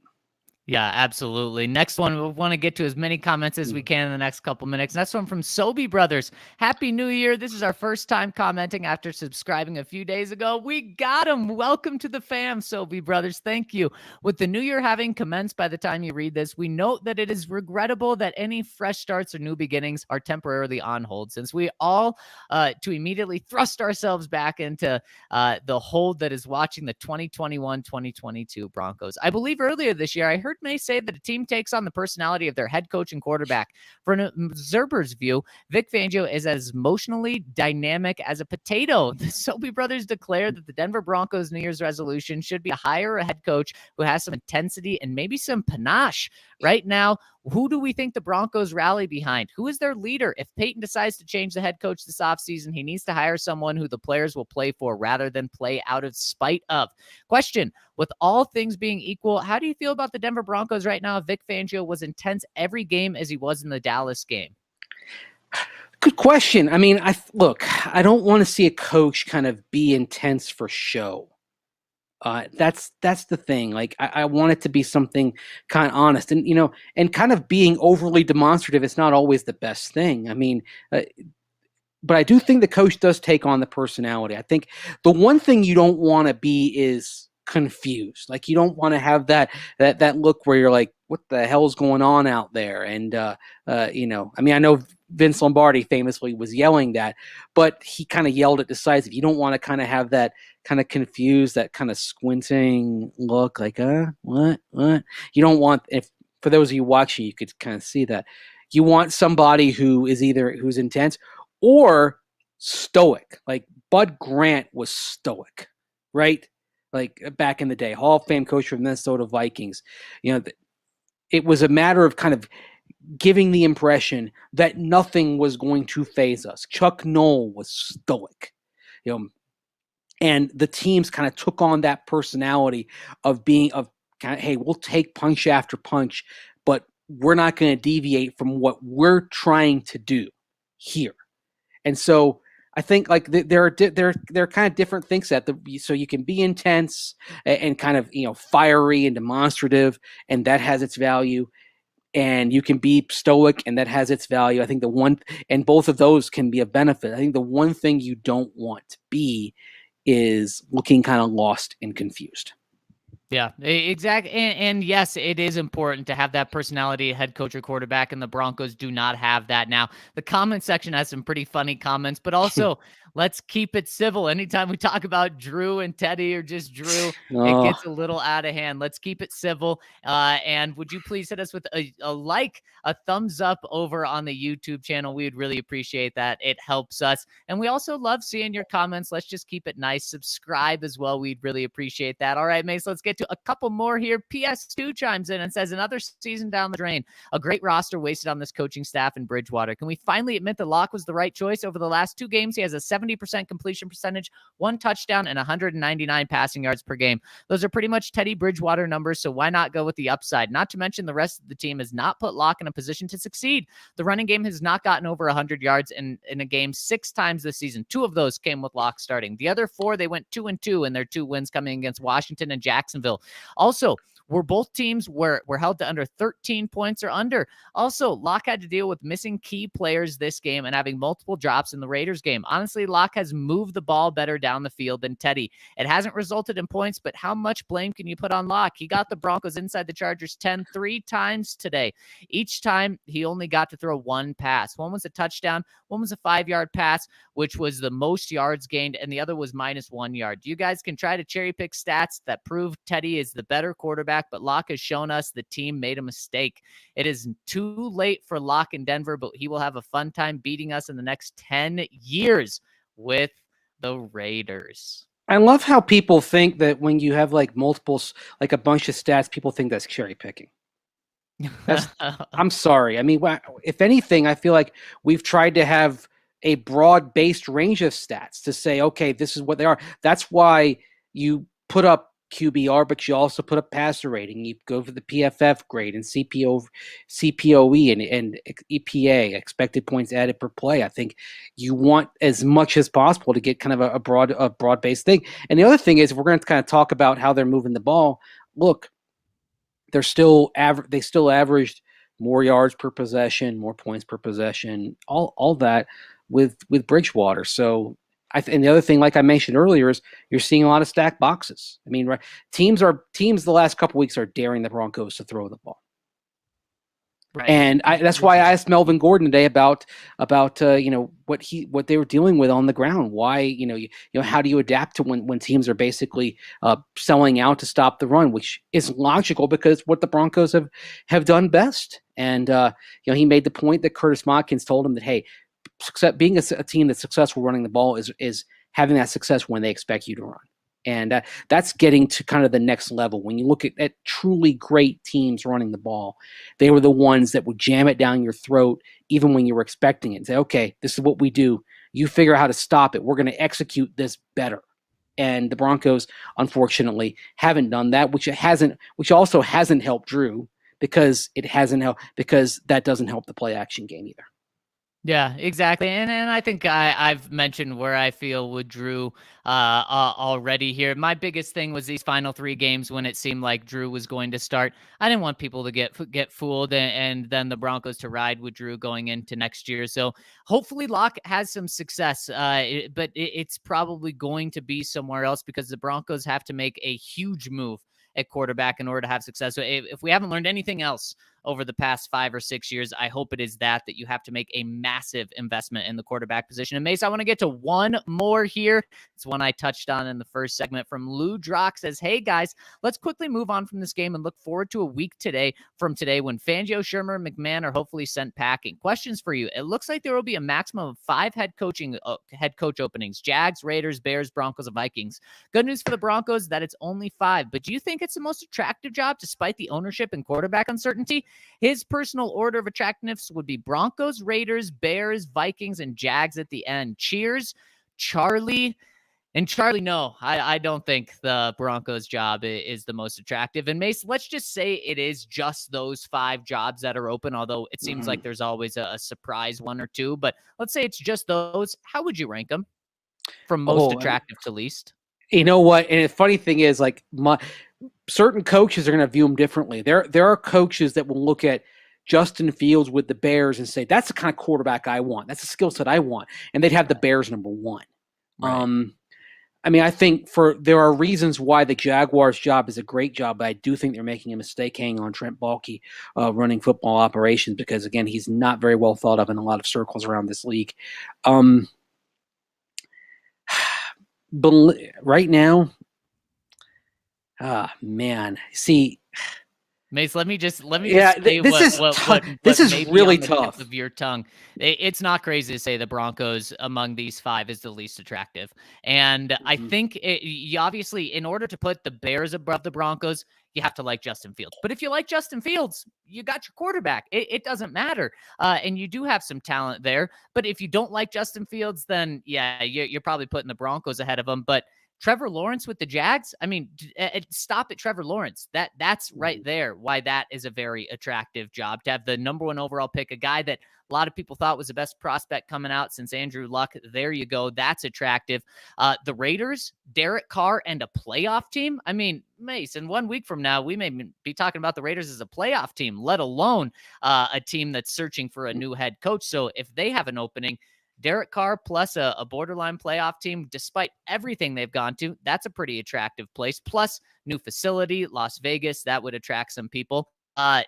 Yeah, absolutely. Next one, we want to get to as many comments as we can in the next couple minutes. Next one from Sobey Brothers. Happy New Year. This is our first time commenting after subscribing a few days ago. We got him. Welcome to the fam, Sobey Brothers. Thank you. With the new year having commenced by the time you read this, we note that it is regrettable that any fresh starts or new beginnings are temporarily on hold, since we all to immediately thrust ourselves back into the hold that is watching the 2021-2022 Broncos. I believe earlier this year, I heard may say that a team takes on the personality of their head coach and quarterback. From an observer's view, Vic Fangio is as emotionally dynamic as a potato. The Sobey brothers declared that the Denver Broncos' New Year's resolution should be to hire a head coach who has some intensity and maybe some panache. Right now, who do we think the Broncos rally behind? Who is their leader? If Peyton decides to change the head coach this offseason, he needs to hire someone who the players will play for rather than play out of spite of. Question, with all things being equal, how do you feel about the Denver Broncos right now? Vic Fangio was intense every game as he was in the Dallas game. Good question. I mean, look, I don't want to see a coach kind of be intense for show. That's the thing. Like, I want it to be something kind of honest, and and kind of being overly demonstrative is not always the best thing. I mean, but I do think the coach does take on the personality. I think the one thing you don't want to be is confused. Like, you don't want to have that look where you're like, what the hell's going on out there? And I mean, I know Vince Lombardi famously was yelling that, but he kind of yelled it decisive. You don't want to kind of have that kind of confused, that kind of squinting look, like, what? You don't want, if for those of you watching, you could kind of see that. You want somebody who's intense or stoic. Like Bud Grant was stoic, right? Like back in the day, Hall of Fame coach for the Minnesota Vikings. It was a matter of kind of giving the impression that nothing was going to faze us. Chuck Noll was stoic, and the teams kind of took on that personality of being kind of, hey, we'll take punch after punch, but we're not going to deviate from what we're trying to do here. And so I think like there are kind of different things so you can be intense and kind of fiery and demonstrative, and that has its value. And you can be stoic, and that has its value. I think and both of those can be a benefit. I think the one thing you don't want to be is looking kind of lost and confused. Yeah, exactly. And yes, it is important to have that personality, head coach or quarterback, and the Broncos do not have that. Now, the comment section has some pretty funny comments, but also let's keep it civil. Anytime we talk about Drew and Teddy or just Drew, it gets a little out of hand. Let's keep it civil. And would you please hit us with a thumbs up over on the YouTube channel? We would really appreciate that. It helps us. And we also love seeing your comments. Let's just keep it nice. Subscribe as well. We'd really appreciate that. All right, Mace, let's get to a couple more here. PS2 chimes in and says, another season down the drain. A great roster wasted on this coaching staff in Bridgewater. Can we finally admit that Locke was the right choice? Over the last 2 games, he has a 70% completion percentage, 1 touchdown, and 199 passing yards per game. Those are pretty much Teddy Bridgewater numbers, so why not go with the upside? Not to mention the rest of the team has not put Locke in a position to succeed. The running game has not gotten over 100 yards in a game 6 times this season. 2 of those came with Locke starting. The other 4, they went 2-2 in their 2 wins coming against Washington and Jacksonville. Also, both teams were held to under 13 points or under. Also, Locke had to deal with missing key players this game and having multiple drops in the Raiders game. Honestly, Locke has moved the ball better down the field than Teddy. It hasn't resulted in points, but how much blame can you put on Locke? He got the Broncos inside the Chargers 10 3 times today. Each time, he only got to throw 1 pass. One was a touchdown, one was a 5-yard pass, which was the most yards gained, and the other was -1 yard. You guys can try to cherry pick stats that prove Teddy is the better quarterback, but Locke has shown us the team made a mistake. It is too late for Locke in Denver, but he will have a fun time beating us in the next 10 years with the Raiders. I love how people think that when you have like multiples, like a bunch of stats, people think that's cherry picking. I'm sorry. I mean, if anything, I feel like we've tried to have a broad-based range of stats to say, okay, this is what they are. That's why you put up QBR, but you also put up passer rating. You go for the PFF grade and CPOE and EPA, expected points added per play. I think you want as much as possible to get kind of a broad-based thing. And the other thing is, if we're going to kind of talk about how they're moving the ball, look, they still averaged more yards per possession, more points per possession, all that with Bridgewater. So and the other thing, like I mentioned earlier, is you're seeing a lot of stacked boxes. I mean, right, teams the last couple weeks are daring the Broncos to throw the ball. Right. And that's why I asked Melvin Gordon today about what they were dealing with on the ground. Why how do you adapt to when teams are basically selling out to stop the run, which is logical because what the Broncos have done best. And he made the point that Curtis Motkins told him that, hey, being a team that's successful running the ball is having that success when they expect you to run. And that's getting to kind of the next level. When you look at truly great teams running the ball, they were the ones that would jam it down your throat even when you were expecting it and say, okay, this is what we do. You figure out how to stop it. We're going to execute this better. And the Broncos, unfortunately, haven't done that, which also hasn't helped Drew because that doesn't help the play action game either. Yeah, exactly. And I think I've mentioned where I feel with Drew already here. My biggest thing was these final 3 games when it seemed like Drew was going to start. I didn't want people to get fooled and then the Broncos to ride with Drew going into next year. So hopefully Locke has some success, but it's probably going to be somewhere else because the Broncos have to make a huge move at quarterback in order to have success. So if we haven't learned anything else over the past 5 or 6 years, I hope it is that you have to make a massive investment in the quarterback position. And Mace, I want to get to one more here. It's one I touched on in the first segment from Lou Drock says, hey guys, let's quickly move on from this game and look forward to a week from today when Fangio, Shermer, and McMahon are hopefully sent packing. Questions for you. It looks like there will be a maximum of 5 head coach openings: Jags, Raiders, Bears, Broncos, and Vikings. Good news for the Broncos that it's only 5, but do you think it's the most attractive job despite the ownership and quarterback uncertainty? His personal order of attractiveness would be Broncos, Raiders, Bears, Vikings, and Jags at the end. Cheers, Charlie. And Charlie, no, I don't think the Broncos job is the most attractive. And Mace, let's just say it is just those 5 jobs that are open, although it seems like there's always a surprise 1 or 2. But let's say it's just those. How would you rank them from most attractive to least? You know what? And the funny thing is, like, certain coaches are going to view them differently. There are coaches that will look at Justin Fields with the Bears and say, that's the kind of quarterback I want. That's the skill set I want. And they'd have the Bears number 1. Right. I mean, I think there are reasons why the Jaguars job is a great job, but I do think they're making a mistake hanging on Trent Baalke running football operations because, again, he's not very well thought of in a lot of circles around this league. But right now, man, see, Mace, let me just say this is really tough. Of your tongue, it's not crazy to say the Broncos among these 5 is the least attractive, and I think you obviously, in order to put the Bears above the Broncos, you have to like Justin Fields. But if you like Justin Fields, you got your quarterback. It doesn't matter, and you do have some talent there. But if you don't like Justin Fields, then yeah, you're probably putting the Broncos ahead of him. But Trevor Lawrence with the Jags, I mean, stop at Trevor Lawrence. That's right there why that is a very attractive job, to have the number 1 overall pick, a guy that a lot of people thought was the best prospect coming out since Andrew Luck. There you go. That's attractive. The Raiders, Derek Carr, and a playoff team. I mean, Mason, 1 week from now, we may be talking about the Raiders as a playoff team, let alone a team that's searching for a new head coach. So if they have an opening, Derek Carr plus a borderline playoff team, despite everything they've gone to, that's a pretty attractive place. Plus, new facility, Las Vegas, that would attract some people. The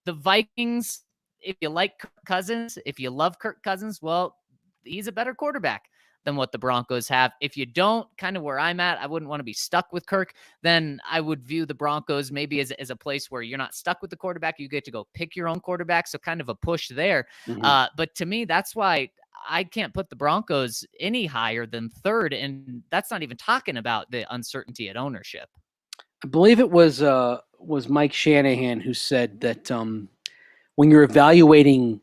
Vikings, if you like Kirk Cousins, if you love Kirk Cousins, well, he's a better quarterback than what the Broncos have. If you don't, kind of where I'm at, I wouldn't want to be stuck with Kirk, then I would view the Broncos maybe as a place where you're not stuck with the quarterback. You get to go pick your own quarterback, so kind of a push there. But to me, that's why I can't put the Broncos any higher than 3rd, and that's not even talking about the uncertainty at ownership. I believe it was Mike Shanahan who said that when you're evaluating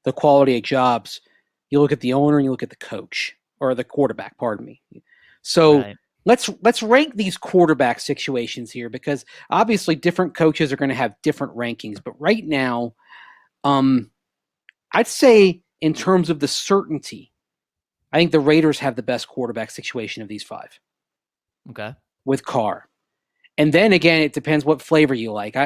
the quality of jobs, you look at the owner and you look at the coach or the quarterback. Pardon me. So right. Let's rank these quarterback situations here because obviously different coaches are going to have different rankings. But right now, I'd say, in terms of the certainty, I think the Raiders have the best quarterback situation of these 5. Okay. With Carr. And then again, it depends what flavor you like.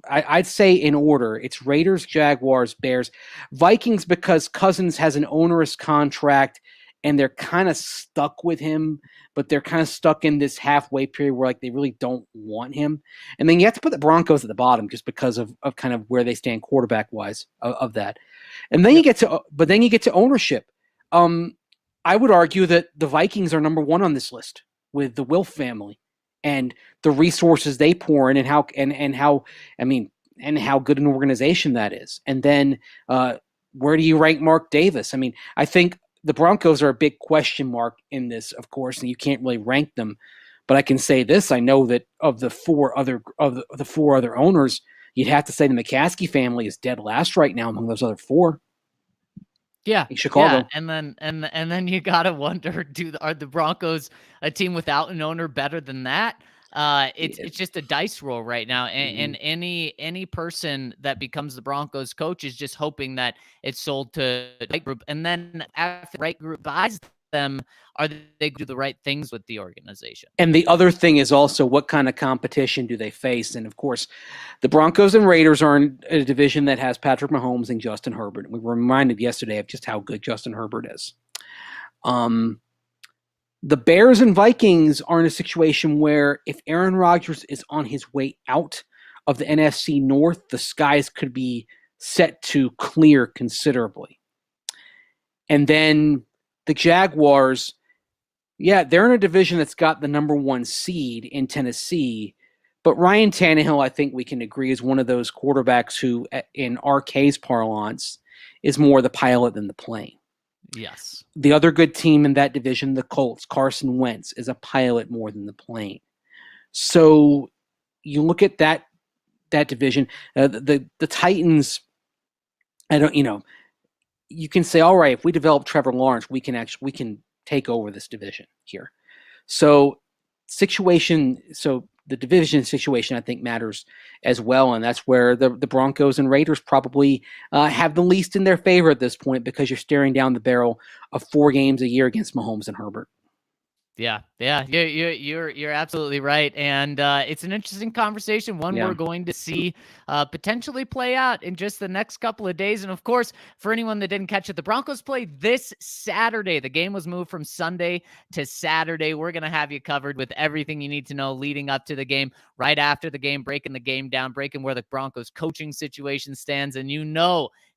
I'd say in order, it's Raiders, Jaguars, Bears, Vikings, because Cousins has an onerous contract and they're kind of stuck with him, but they're kind of stuck in this halfway period where like they really don't want him. And then you have to put the Broncos at the bottom just because of kind of where they stand quarterback wise of that. And then you get to ownership. I would argue that the Vikings are number 1 on this list with the Wilf family and the resources they pour in and how good an organization that is. And then where do you rank Mark Davis? I mean, I think the Broncos are a big question mark in this, of course, and you can't really rank them. But I can say this: I know that of the 4 other owners, you'd have to say the McCaskey family is dead last right now among those other 4. Yeah, in Chicago. Yeah. And then you gotta wonder: are the Broncos a team without an owner better than that? It's just a dice roll right now, and any person that becomes the Broncos coach is just hoping that it's sold to the right group, and then after the right group buys them, are they do the right things with the organization? And the other thing is also what kind of competition do they face? And of course, the Broncos and Raiders are in a division that has Patrick Mahomes and Justin Herbert. We were reminded yesterday of just how good Justin Herbert is. The Bears and Vikings are in a situation where if Aaron Rodgers is on his way out of the NFC North, the skies could be set to clear considerably. And then the Jaguars, they're in a division that's got the number 1 seed in Tennessee, but Ryan Tannehill, I think we can agree, is one of those quarterbacks who, in RK's parlance, is more the pilot than the plane. Yes. The other good team in that division, the Colts, Carson Wentz, is a pilot more than the plane. So you look at that division, the Titans. You can say, all right, if we develop Trevor Lawrence, we can take over this division here. So the division situation, I think, matters as well, and that's where the Broncos and Raiders probably have the least in their favor at this point, because you're staring down the barrel of 4 games a year against Mahomes and Herbert. Yeah, you're absolutely right, and it's an interesting conversation, one we're going to see potentially play out in just the next couple of days. And of course, for anyone that didn't catch it, the Broncos play this Saturday. The game was moved from Sunday to Saturday. We're going to have you covered with everything you need to know leading up to the game, right after the game, breaking the game down, breaking where the Broncos coaching situation stands, and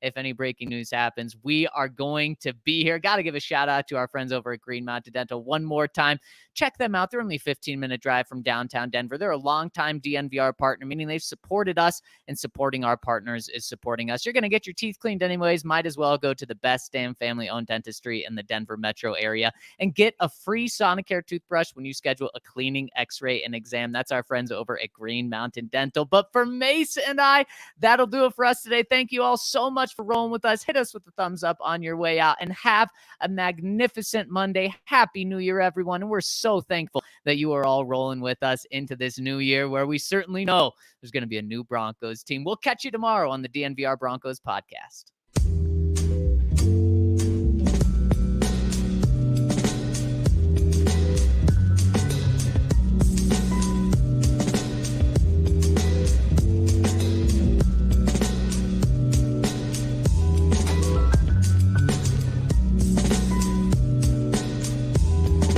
if any breaking news happens, we are going to be here. Got to give a shout out to our friends over at Green Mountain Dental one more time. Check them out. They're only a 15-minute drive from downtown Denver. They're a longtime DNVR partner, meaning they've supported us, and supporting our partners is supporting us. You're going to get your teeth cleaned anyways. Might as well go to the best damn family-owned dentistry in the Denver metro area and get a free Sonicare toothbrush when you schedule a cleaning, x-ray, and exam. That's our friends over at Green Mountain Dental. But for Mase and I, that'll do it for us today. Thank you all so much for rolling with us. Hit us with the thumbs up on your way out, and have a magnificent Monday. Happy New Year, everyone. And we're so thankful that you are all rolling with us into this new year, where we certainly know there's going to be a new Broncos team. We'll catch you tomorrow on the DNVR Broncos podcast.